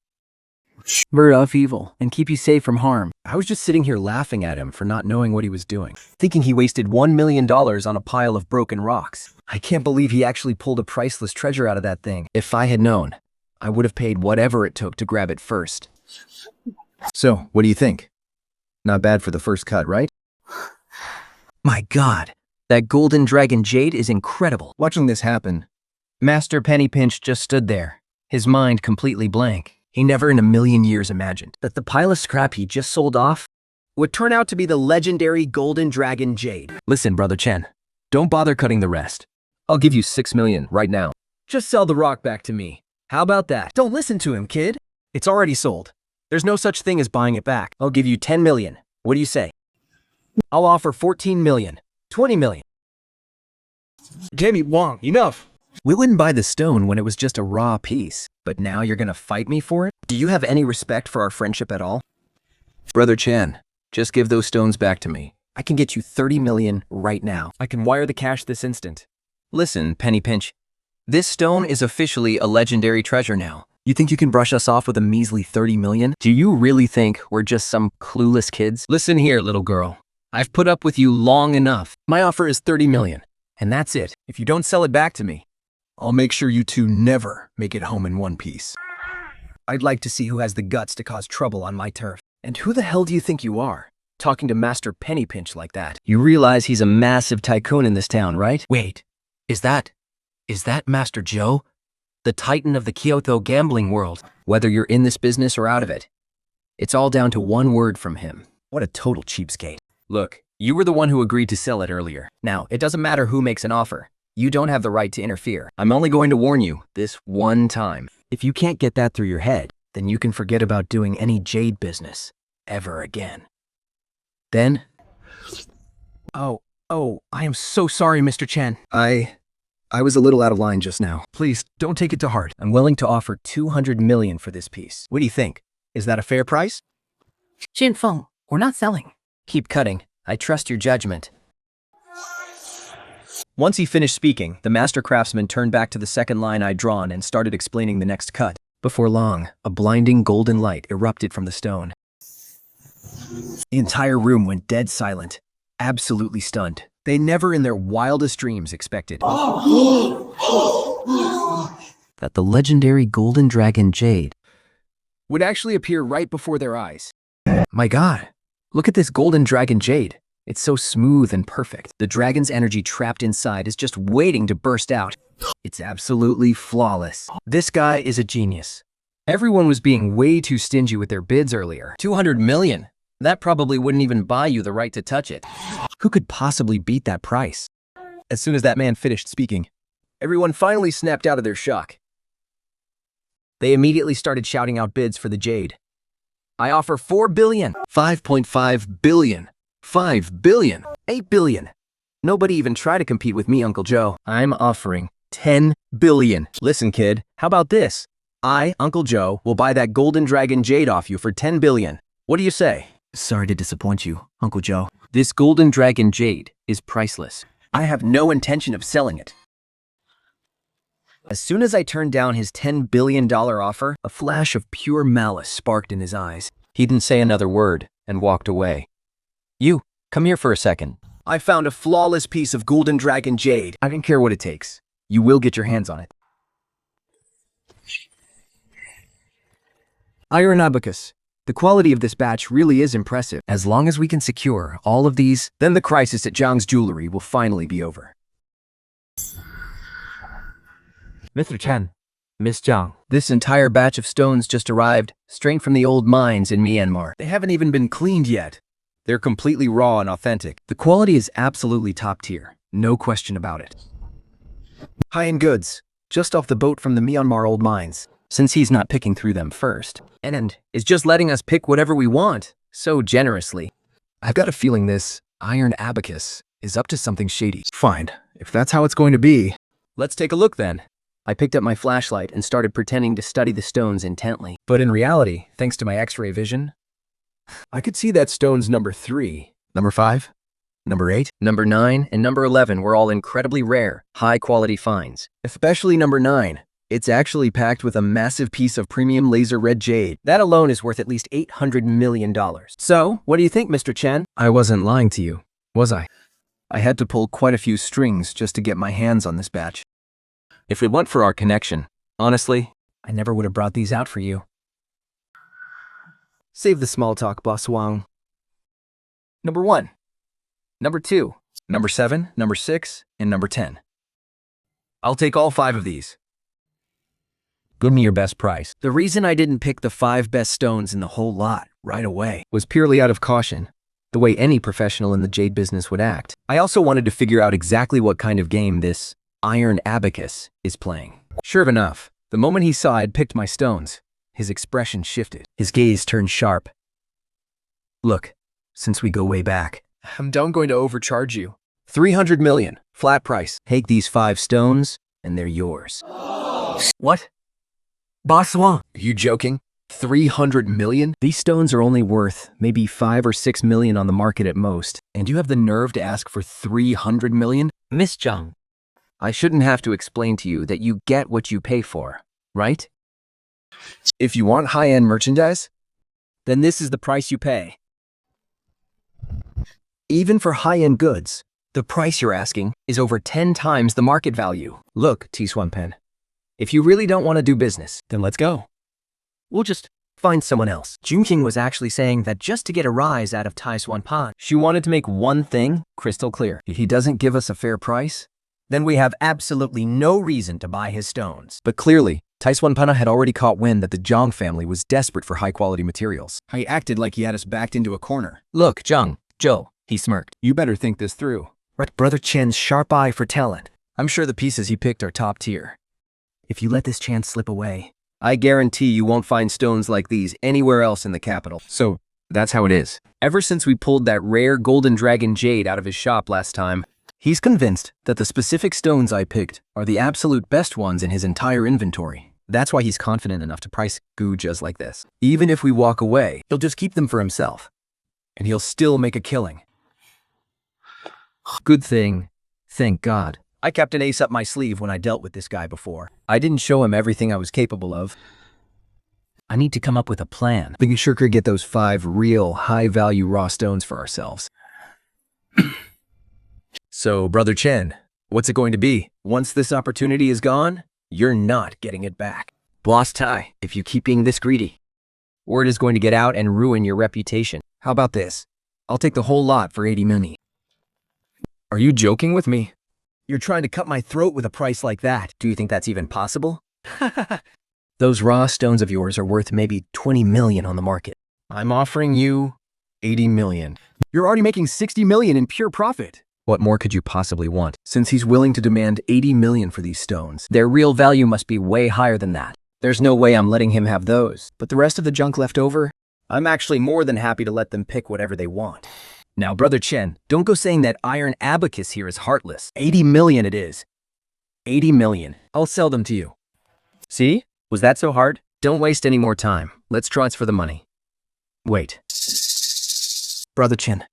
Bird of evil and keep you safe from harm. I was just sitting here laughing at him for not knowing what he was doing, thinking he wasted $1 million on a pile of broken rocks. I can't believe he actually pulled a priceless treasure out of that thing. If I had known, I would have paid whatever it took to grab it first. So, what do you think? Not bad for the first cut, right? My God, that golden dragon jade is incredible. Watching this happen, Master Pennypinch just stood there, his mind completely blank. He never in a million years imagined that the pile of scrap he just sold off would turn out to be the legendary golden dragon jade. Listen, Brother Chen, don't bother cutting the rest. I'll give you 6 million right now. Just sell the rock back to me. How about that? Don't listen to him, kid. It's already sold. There's no such thing as buying it back. I'll give you 10 million. What do you say? I'll offer 14 million, 20 million. Jamie Wong, enough. We wouldn't buy the stone when it was just a raw piece, but now you're gonna fight me for it? Do you have any respect for our friendship at all? Brother Chen, just give those stones back to me. I can get you 30 million right now. I can wire the cash this instant. Listen, Pennypinch, this stone is officially a legendary treasure now. You think you can brush us off with a measly 30 million? Do you really think we're just some clueless kids? Listen here, little girl. I've put up with you long enough. My offer is 30 million, and that's it. If you don't sell it back to me, I'll make sure you two never make it home in one piece. I'd like to see who has the guts to cause trouble on my turf. And who the hell do you think you are, talking to Master Pennypinch like that? You realize he's a massive tycoon in this town, right? Wait, is that Master Joe? The titan of the Kyoto gambling world? Whether you're in this business or out of it, it's all down to one word from him. What a total cheapskate. Look, you were the one who agreed to sell it earlier. Now, it doesn't matter who makes an offer. You don't have the right to interfere. I'm only going to warn you this one time. If you can't get that through your head, then you can forget about doing any jade business ever again. Then... Oh, I am so sorry, Mr. Chen. I was a little out of line just now. Please, don't take it to heart. I'm willing to offer 200 million for this piece. What do you think? Is that a fair price? Qinfeng, we're not selling. Keep cutting. I trust your judgment. Once he finished speaking, the master craftsman turned back to the second line I'd drawn and started explaining the next cut. Before long, a blinding golden light erupted from the stone. The entire room went dead silent, absolutely stunned. They never in their wildest dreams expected that the legendary golden dragon jade would actually appear right before their eyes. My God, look at this golden dragon jade. It's so smooth and perfect. The dragon's energy trapped inside is just waiting to burst out. It's absolutely flawless. This guy is a genius. Everyone was being way too stingy with their bids earlier. 200 million. That probably wouldn't even buy you the right to touch it. Who could possibly beat that price? As soon as that man finished speaking, everyone finally snapped out of their shock. They immediately started shouting out bids for the jade. I offer 4 billion, 5.5 billion, 5 billion, 8 billion. Nobody even tried to compete with me, Uncle Joe. I'm offering 10 billion. Listen, kid, how about this? I, Uncle Joe, will buy that golden dragon jade off you for 10 billion. What do you say? Sorry to disappoint you, Uncle Joe. This golden dragon jade is priceless. I have no intention of selling it. As soon as I turned down his $10 billion offer, a flash of pure malice sparked in his eyes. He didn't say another word and walked away. You, come here for a second. I found a flawless piece of golden dragon jade. I don't care what it takes. You will get your hands on it. Iron Abacus. The quality of this batch really is impressive. As long as we can secure all of these, then the crisis at Zhang's jewelry will finally be over. Mr. Chen, Miss Zhang. This entire batch of stones just arrived, straight from the old mines in Myanmar. They haven't even been cleaned yet. They're completely raw and authentic. The quality is absolutely top tier. No question about it. High-end goods, just off the boat from the Myanmar old mines. Since he's not picking through them first. And is just letting us pick whatever we want, so generously. I've got a feeling this Iron Abacus is up to something shady. Fine, if that's how it's going to be. Let's take a look then. I picked up my flashlight and started pretending to study the stones intently. But in reality, thanks to my X-ray vision, I could see that stone's number 3, number 5, number 8. Number 9 and number 11 were all incredibly rare, high-quality finds. Especially number 9. It's actually packed with a massive piece of premium laser red jade. That alone is worth at least $800 million. So, what do you think, Mr. Chen? I wasn't lying to you, was I? I had to pull quite a few strings just to get my hands on this batch. If it weren't for our connection, honestly, I never would have brought these out for you. Save the small talk, Boss Wang. Number 1, number 2, number 7, number 6, and number 10. I'll take all 5 of these. give me your best price. The reason I didn't pick the 5 best stones in the whole lot right away Was purely out of caution, the way any professional in the jade business would act. I also wanted to figure out exactly what kind of game this Iron Abacus is playing. Sure enough, the moment he saw I'd picked my stones, his expression shifted. His gaze turned sharp. Look, since we go way back, I'm going to overcharge you. 300 million, flat price. take these 5 stones and they're yours. What? Boss Wang. Are you joking? 300 million? These stones are only worth maybe 5 or 6 million on the market at most. And you have the nerve to ask for 300 million? Miss Zhang. I shouldn't have to explain to you that you get what you pay for, right? If you want high-end merchandise, Then this is the price you pay. Even for high-end goods, the price you're asking is over 10 times the market value. Look, T-Swan Pen, if you really don't want to do business, then let's go. We'll just find someone else. Junqing was actually saying that just to get a rise out of Tai Swan Pan, she wanted to make one thing crystal clear. if he doesn't give us a fair price. Then we have absolutely no reason to buy his stones. But clearly, Taiswan Pana had already caught wind that the Zhang family was desperate for high-quality materials. He acted like he had us backed into a corner. Look, Zhang, Zhou, he smirked. You better think this through. Right, Brother Chen's sharp eye for talent. I'm sure the pieces he picked are top tier. If you let this chance slip away, I guarantee you won't find stones like these anywhere else in the capital. So, that's how it is. Ever since we pulled that rare golden dragon jade out of his shop last time, he's convinced that the specific stones I picked are the absolute best ones in his entire inventory. That's why he's confident enough to price goo just like this. Even if we walk away, he'll just keep them for himself. And he'll still make a killing. Good thing. Thank God. I kept an ace up my sleeve when I dealt with this guy before. I didn't show him everything I was capable of. I need to come up with a plan. We can sure could get those 5 real, high-value raw stones for ourselves. So, Brother Chen, what's it going to be? Once this opportunity is gone, you're not getting it back. Boss Tai, if you keep being this greedy, word is going to get out and ruin your reputation. How about this? I'll take the whole lot for 80 million. Are you joking with me? You're trying to cut my throat with a price like that. Do you think that's even possible? Those raw stones of yours are worth maybe 20 million on the market. I'm offering you 80 million. You're already making 60 million in pure profit. What more could you possibly want? Since he's willing to demand 80 million for these stones, Their real value must be way higher than that. There's no way I'm letting him have those. But the rest of the junk left over, I'm actually more than happy to let them pick whatever they want. Now, Brother Chen, don't go saying that Iron Abacus here is heartless. 80 million it is. 80 million. I'll sell them to you. See? Was that so hard? Don't waste any more time. Let's transfer the money. Wait. Brother Chen,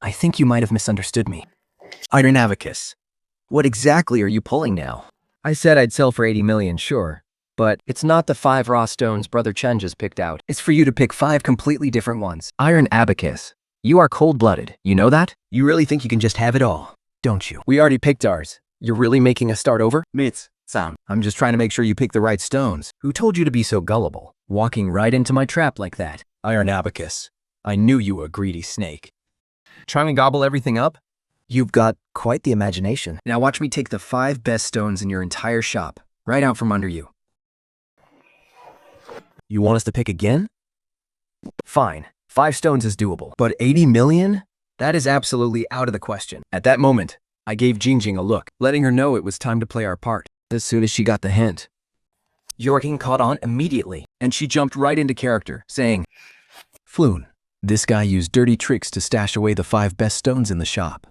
I think you might have misunderstood me. Iron Abacus, what exactly are you pulling now? I said I'd sell for 80 million, sure. But It's not the 5 raw stones Brother Chen just picked out. it's for you to pick 5 completely different ones. Iron abacus. You are cold-blooded. You know that? You really think you can just have it all, don't you? We already picked ours. You're really making us start over? I'm just trying to make sure you pick the right stones. Who told you to be so gullible? Walking right into my trap like that. Iron abacus. I knew you were a greedy snake. Trying to gobble everything up? You've got quite the imagination. Now watch me take the 5 best stones in your entire shop, right out from under you. You want us to pick again? Fine. 5 stones is doable. But 80 million? That is absolutely out of the question. At that moment, I gave Jingjing a look, letting her know it was time to play our part. As soon as she got the hint, Jorgen caught on immediately, and she jumped right into character, saying, Floon, this guy used dirty tricks to stash away the 5 best stones in the shop.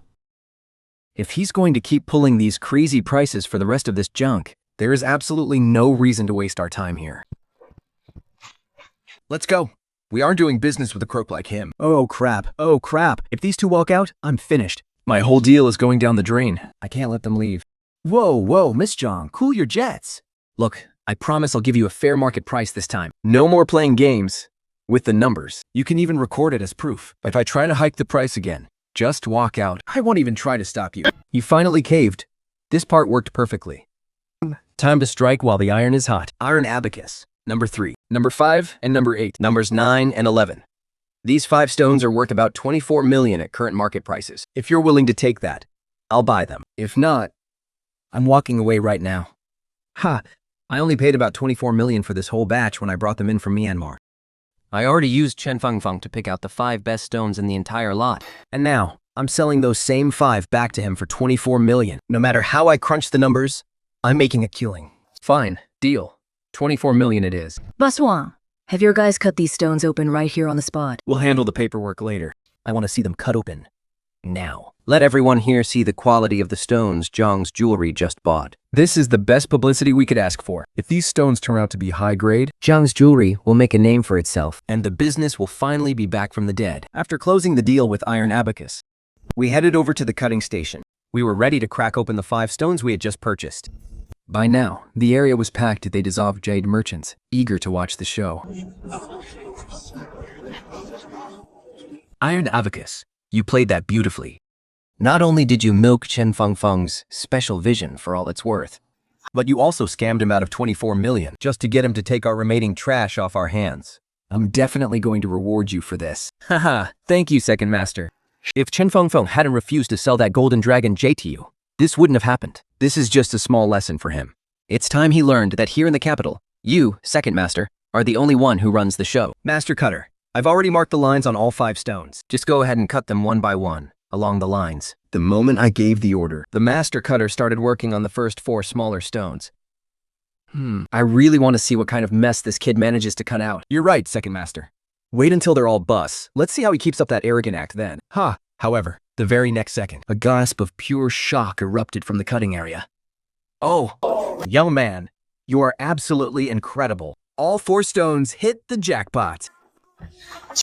If he's going to keep pulling these crazy prices for the rest of this junk, there is absolutely no reason to waste our time here. Let's go. We aren't doing business with a crook like him. Oh crap, oh crap. If these two walk out, I'm finished. My whole deal is going down the drain. I can't let them leave. Whoa, Miss Zhang, cool your jets. Look, I promise I'll give you a fair market price this time. No more playing games with the numbers. You can even record it as proof. If I try to hike the price again, just walk out. I won't even try to stop you. You finally caved. This part worked perfectly. Time to strike while the iron is hot. Iron abacus. Number 3, number 5, and number 8. Numbers 9 and 11. These 5 stones are worth about 24 million at current market prices. If you're willing to take that, I'll buy them. If not, I'm walking away right now. Ha! I only paid about 24 million for this whole batch when I brought them in from Myanmar. I already used Chen Fengfeng to pick out the 5 best stones in the entire lot. And now, I'm selling those same 5 back to him for 24 million. No matter how I crunch the numbers, I'm making a killing. Fine, deal. 24 million it is. Boss Wang, have your guys cut these stones open right here on the spot? We'll handle the paperwork later. I want to see them cut open. Now. Let everyone here see the quality of the stones Zhang's jewelry just bought. This is the best publicity we could ask for. If these stones turn out to be high grade, Zhang's jewelry will make a name for itself, and the business will finally be back from the dead. After closing the deal with Iron Abacus, we headed over to the cutting station. We were ready to crack open the 5 stones we had just purchased. By now, the area was packed with dissolved jade merchants, eager to watch the show. Iron Abacus, you played that beautifully. Not only did you milk Chen Fengfeng's special vision for all it's worth, but you also scammed him out of 24 million just to get him to take our remaining trash off our hands. I'm definitely going to reward you for this. Haha, thank you, Second Master. If Chen Fengfeng hadn't refused to sell that golden dragon jade to you, this wouldn't have happened. This is just a small lesson for him. It's time he learned that here in the capital, you, Second Master, are the only one who runs the show. Master Cutter, I've already marked the lines on all 5 stones. Just go ahead and cut them one by one, along the lines. The moment I gave the order, the Master Cutter started working on the first 4 smaller stones. I really want to see what kind of mess this kid manages to cut out. You're right, Second Master. Wait until they're all busts. Let's see how he keeps up that arrogant act then. However, the very next second, a gasp of pure shock erupted from the cutting area. Oh, young man, you are absolutely incredible. All 4 stones hit the jackpot.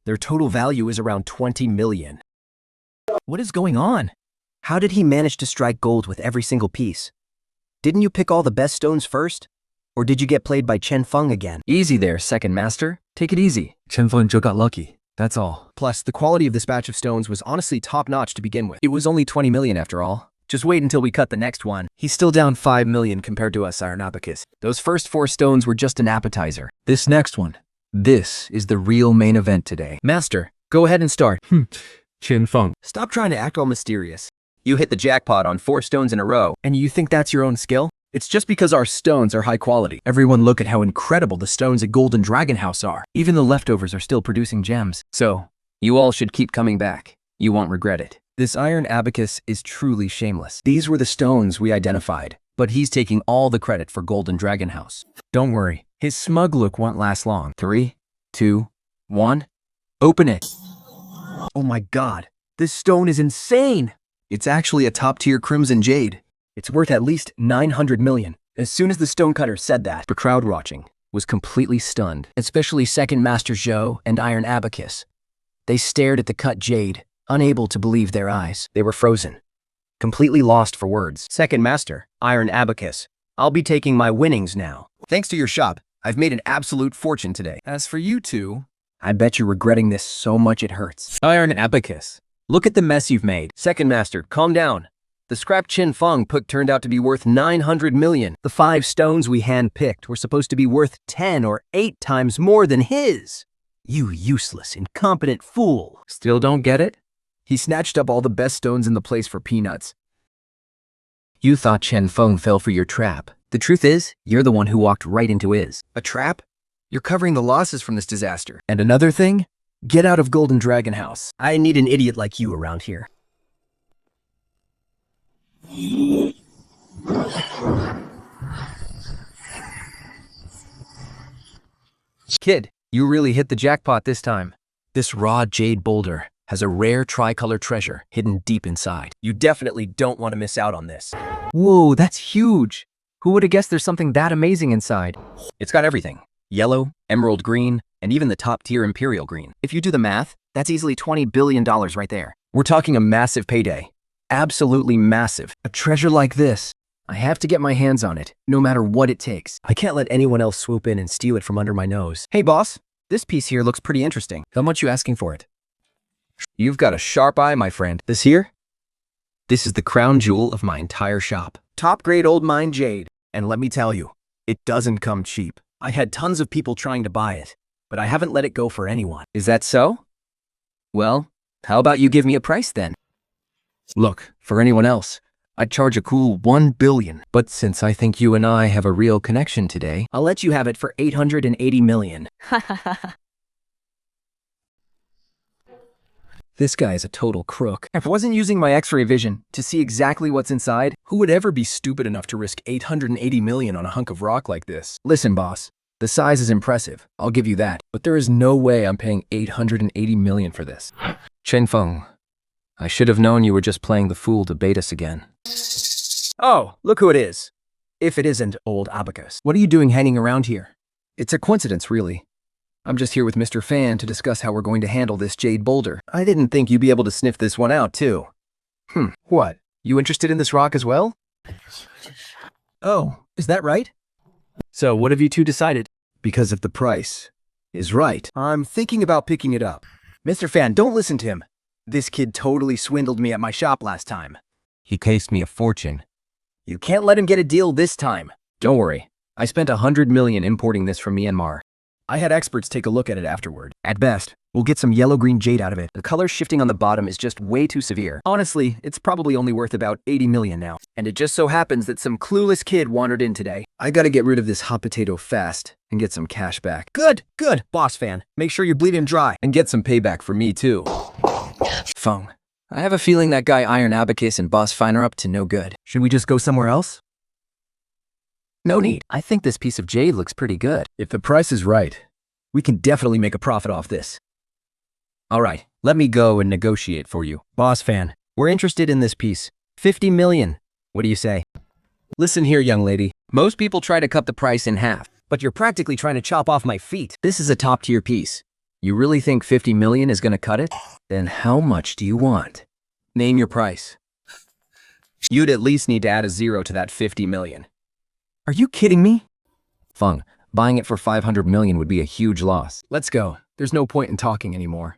Their total value is around 20 million. What is going on? How did he manage to strike gold with every single piece? Didn't you pick all the best stones first? Or did you get played by Chen Feng again? Easy there, Second Master. Take it easy. Chen Feng just got lucky. That's all. Plus, the quality of this batch of stones was honestly top-notch to begin with. It was only 20 million after all. Just wait until we cut the next one. He's still down 5 million compared to us, Iron Abacus. Those first 4 stones were just an appetizer. This next one, this is the real main event today. Master, go ahead and start. Chen Feng. Stop trying to act all mysterious. You hit the jackpot on 4 stones in a row, and you think that's your own skill? It's just because our stones are high quality. Everyone look at how incredible the stones at Golden Dragon House are. Even the leftovers are still producing gems. So, you all should keep coming back. You won't regret it. This Iron Abacus is truly shameless. These were the stones we identified, but he's taking all the credit for Golden Dragon House. Don't worry, his smug look won't last long. 3, 2, 1, open it. Oh my god, this stone is insane! It's actually a top-tier crimson jade. It's worth at least 900 million. As soon as the stonecutter said that, the crowd watching was completely stunned, especially Second Master Zhou and Iron Abacus. They stared at the cut jade, unable to believe their eyes. They were frozen, completely lost for words. Second Master, Iron Abacus, I'll be taking my winnings now. Thanks to your shop, I've made an absolute fortune today. As for you two, I bet you're regretting this so much it hurts. Iron abacus. Look at the mess you've made. Second master, calm down. The scrap Chin Feng put turned out to be worth 900 million. The 5 stones we handpicked were supposed to be worth 10 or 8 times more than his. You useless, incompetent fool. Still don't get it? He snatched up all the best stones in the place for peanuts. You thought Chen Feng fell for your trap. The truth is, you're the one who walked right into his. A trap? You're covering the losses from this disaster. And another thing? Get out of Golden Dragon House. I need an idiot like you around here. Kid, you really hit the jackpot this time. This raw jade boulder has a rare tricolor treasure hidden deep inside. You definitely don't want to miss out on this. Whoa, that's huge. Who would have guessed there's something that amazing inside? It's got everything. Yellow, emerald green, and even the top-tier imperial green. If you do the math, that's easily $20 billion right there. We're talking a massive payday. Absolutely massive. A treasure like this, I have to get my hands on it, no matter what it takes. I can't let anyone else swoop in and steal it from under my nose. Hey boss, this piece here looks pretty interesting. How much you asking for it? You've got a sharp eye, my friend. This here? This is the crown jewel of my entire shop. Top-grade old mine jade. And let me tell you, it doesn't come cheap. I had tons of people trying to buy it, but I haven't let it go for anyone. Is that so? Well, how about you give me a price then? Look, for anyone else, I'd charge a cool 1 billion. But since I think you and I have a real connection today, I'll let you have it for 880 million. This guy is a total crook. If I wasn't using my X-ray vision to see exactly what's inside, who would ever be stupid enough to risk 880 million on a hunk of rock like this? Listen, boss, the size is impressive, I'll give you that, but there is no way I'm paying 880 million for this. Chen Feng, I should have known you were just playing the fool to bait us again. Oh, look who it is. If it isn't old Abacus. What are you doing hanging around here? It's a coincidence, really. I'm just here with Mr. Fan to discuss how we're going to handle this jade boulder. I didn't think you'd be able to sniff this one out, too. What? You interested in this rock as well? Oh, is that right? So what have you two decided? Because if the price is right, I'm thinking about picking it up. Mr. Fan, don't listen to him. This kid totally swindled me at my shop last time. He cased me a fortune. You can't let him get a deal this time. Don't worry. I spent 100 million importing this from Myanmar. I had experts take a look at it afterward. At best, we'll get some yellow-green jade out of it. The color shifting on the bottom is just way too severe. Honestly, it's probably only worth about 80 million now. And it just so happens that some clueless kid wandered in today. I gotta get rid of this hot potato fast and get some cash back. Good, boss fan. Make sure you bleed him dry. And get some payback for me, too. Feng, I have a feeling that guy Iron Abacus and Boss Fine are up to no good. Should we just go somewhere else? No need. I think this piece of jade looks pretty good. If the price is right, we can definitely make a profit off this. All right, let me go and negotiate for you. Boss fan, we're interested in this piece. 50 million. What do you say? Listen here, young lady. Most people try to cut the price in half. But you're practically trying to chop off my feet. This is a top-tier piece. You really think 50 million is going to cut it? Then how much do you want? Name your price. You'd at least need to add a 0 to that 50 million. Are you kidding me? Feng, buying it for 500 million would be a huge loss. Let's go. There's no point in talking anymore.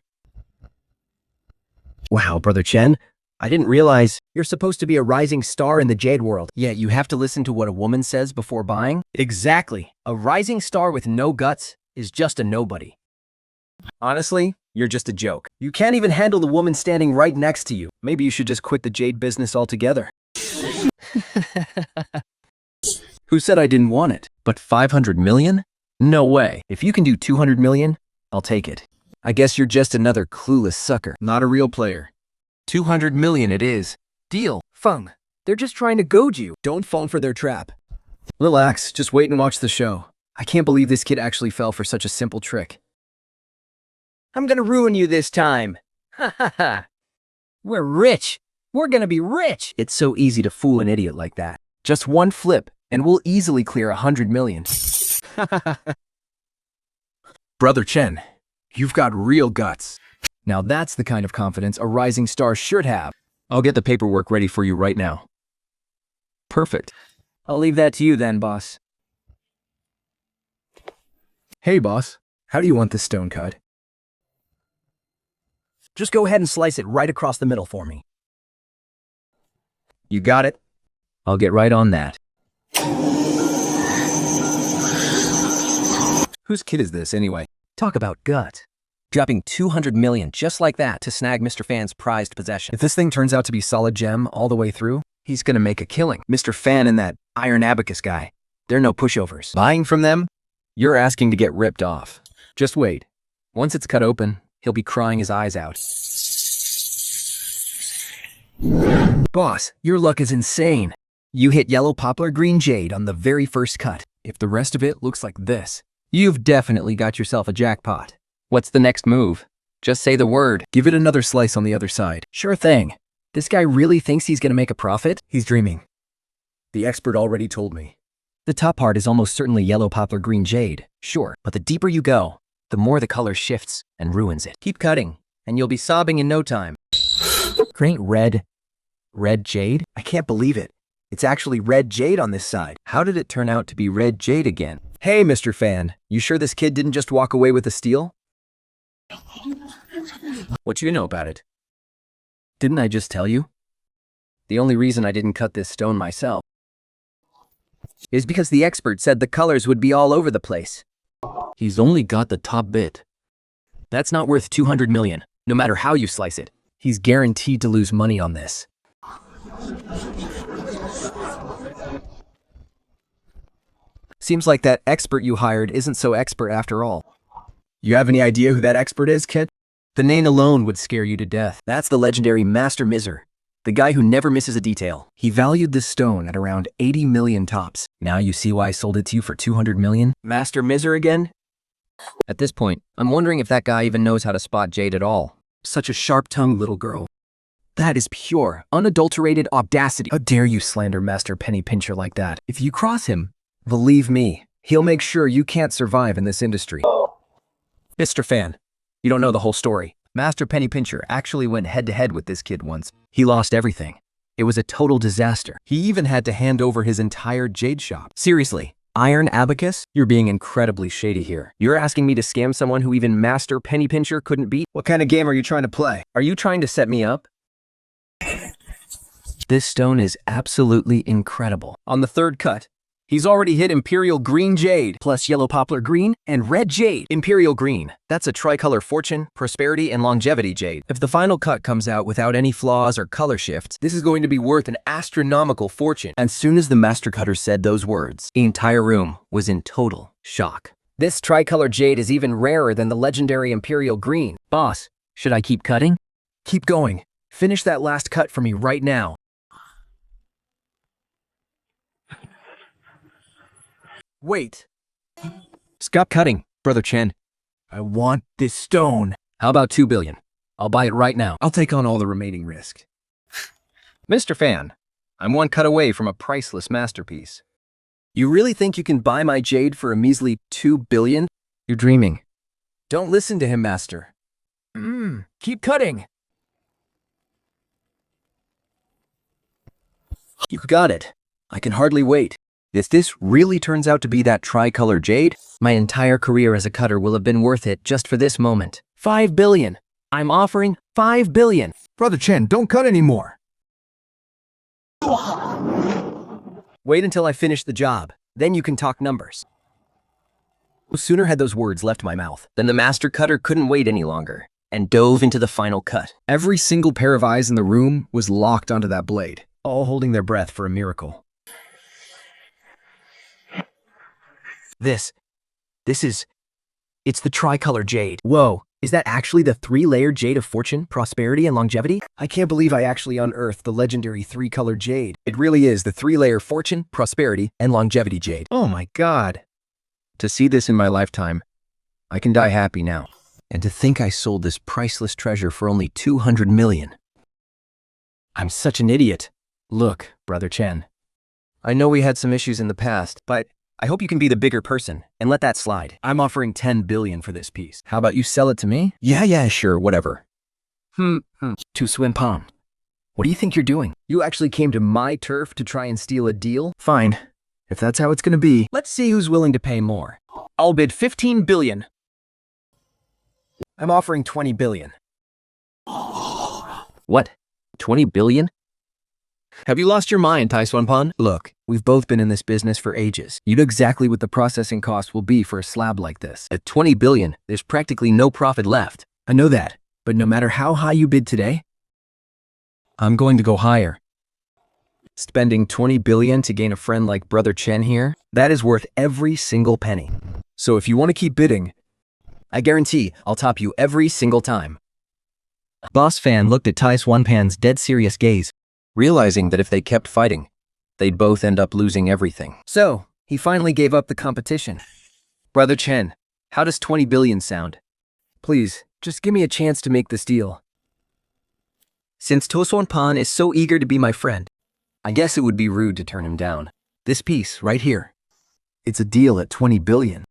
Wow, Brother Chen. I didn't realize you're supposed to be a rising star in the jade world. Yeah, you have to listen to what a woman says before buying? Exactly. A rising star with no guts is just a nobody. Honestly, you're just a joke. You can't even handle the woman standing right next to you. Maybe you should just quit the jade business altogether. Who said I didn't want it? But 500 million? No way. If you can do 200 million, I'll take it. I guess you're just another clueless sucker, not a real player. 200 million it is. Deal. Feng, they're just trying to goad you. Don't fall for their trap. Relax, just wait and watch the show. I can't believe this kid actually fell for such a simple trick. I'm gonna ruin you this time. Ha ha ha. We're rich. We're gonna be rich. It's so easy to fool an idiot like that. Just one flip, and we'll easily clear 100 million. Brother Chen, you've got real guts. Now that's the kind of confidence a rising star should have. I'll get the paperwork ready for you right now. Perfect. I'll leave that to you then, boss. Hey, boss. How do you want this stone cut? Just go ahead and slice it right across the middle for me. You got it? I'll get right on that. Whose kid is this, anyway? Talk about gut. Dropping 200 million just like that to snag Mr. Fan's prized possession. If this thing turns out to be solid gem all the way through, he's gonna make a killing. Mr. Fan and that iron abacus guy, they're no pushovers. Buying from them? You're asking to get ripped off. Just wait. Once it's cut open, he'll be crying his eyes out. Boss, your luck is insane. You hit yellow poplar green jade on the very first cut. If the rest of it looks like this, You've definitely got yourself a jackpot. What's the next move? Just say the word. give it another slice on the other side. Sure thing. This guy really thinks he's gonna make a profit? He's dreaming. The expert already told me. The top part is almost certainly yellow poplar green jade, sure, but the deeper you go, the more the color shifts and ruins it. Keep cutting, and you'll be sobbing in no time. Great red jade? I can't believe it. It's actually red jade on this side. How did it turn out to be red jade again? Hey, Mr. Fan, you sure this kid didn't just walk away with the steal? What do you know about it? Didn't I just tell you? The only reason I didn't cut this stone myself is because the expert said the colors would be all over the place. He's only got the top bit. That's not worth 200 million, no matter how you slice it. He's guaranteed to lose money on this. Seems like that expert you hired isn't so expert after all. You have any idea who that expert is, kid? The name alone would scare you to death. That's the legendary Master Miser, the guy who never misses a detail. He valued this stone at around 80 million tops. Now you see why I sold it to you for 200 million? Master Miser again? At this point, I'm wondering if that guy even knows how to spot jade at all. Such a sharp-tongued little girl. That is pure, unadulterated audacity. How dare you slander Master Penny Pincher like that? If you cross him, believe me, he'll make sure you can't survive in this industry. Mr. Fan, you don't know the whole story. Master Penny Pincher actually went head-to-head with this kid once. He lost everything. It was a total disaster. He even had to hand over his entire jade shop. Seriously, iron abacus? You're being incredibly shady here. You're asking me to scam someone who even Master Penny Pincher couldn't beat? What kind of game are you trying to play? Are you trying to set me up? This stone is absolutely incredible. On the third cut, he's already hit Imperial Green Jade, plus Yellow Poplar Green and Red Jade. Imperial Green, that's a tricolor fortune, prosperity, and longevity jade. If the final cut comes out without any flaws or color shifts, this is going to be worth an astronomical fortune. As soon as the master cutter said those words, the entire room was in total shock. This tricolor jade is even rarer than the legendary Imperial Green. Boss, should I keep cutting? Keep going. Finish that last cut for me right now. Wait. Stop cutting, Brother Chen. I want this stone. How about 2 billion? I'll buy it right now. I'll take on all the remaining risk. Mr. Fan, I'm one cut away from a priceless masterpiece. You really think you can buy my jade for a measly 2 billion? You're dreaming. Don't listen to him, Master. Keep cutting. You got it. I can hardly wait. If this really turns out to be that tricolor jade, my entire career as a cutter will have been worth it just for this moment. 5 billion. I'm offering 5 billion. Brother Chen, don't cut anymore. Wait until I finish the job. Then you can talk numbers. No sooner had those words left my mouth than the master cutter couldn't wait any longer and dove into the final cut. Every single pair of eyes in the room was locked onto that blade, all holding their breath for a miracle. It's the tricolor jade. Whoa, is that actually the 3-layer jade of fortune, prosperity, and longevity? I can't believe I actually unearthed the legendary 3-color jade. It really is the 3-layer fortune, prosperity, and longevity jade. Oh my God. To see this in my lifetime, I can die happy now. And to think I sold this priceless treasure for only 200 million. I'm such an idiot. Look, Brother Chen, I know we had some issues in the past, but I hope you can be the bigger person and let that slide. I'm offering 10 billion for this piece. How about you sell it to me? Yeah, sure, whatever. To swim palm. What do you think you're doing? You actually came to my turf to try and steal a deal? Fine, If that's how it's gonna be, let's see who's willing to pay more. I'll bid 15 billion. I'm offering 20 billion. What? 20 billion? Have you lost your mind, Tai Pan? Look, we've both been in this business for ages. You know exactly what the processing cost will be for a slab like this. At 20 billion, there's practically no profit left. I know that, but no matter how high you bid today, I'm going to go higher. Spending 20 billion to gain a friend like Brother Chen here, that is worth every single penny. So if you want to keep bidding, I guarantee I'll top you every single time. Boss Fan looked at Tai Pan's dead serious gaze. Realizing that if they kept fighting, they'd both end up losing everything. So, he finally gave up the competition. Brother Chen, how does 20 billion sound? Please, just give me a chance to make this deal. Since To Pan is so eager to be my friend, I guess it would be rude to turn him down. This piece, right here. It's a deal at 20 billion.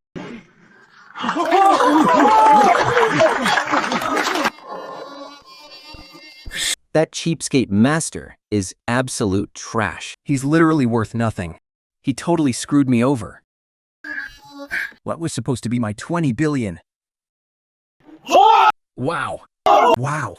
That cheapskate master is absolute trash. He's literally worth nothing. He totally screwed me over. What was supposed to be my 20 billion? Wow. Wow.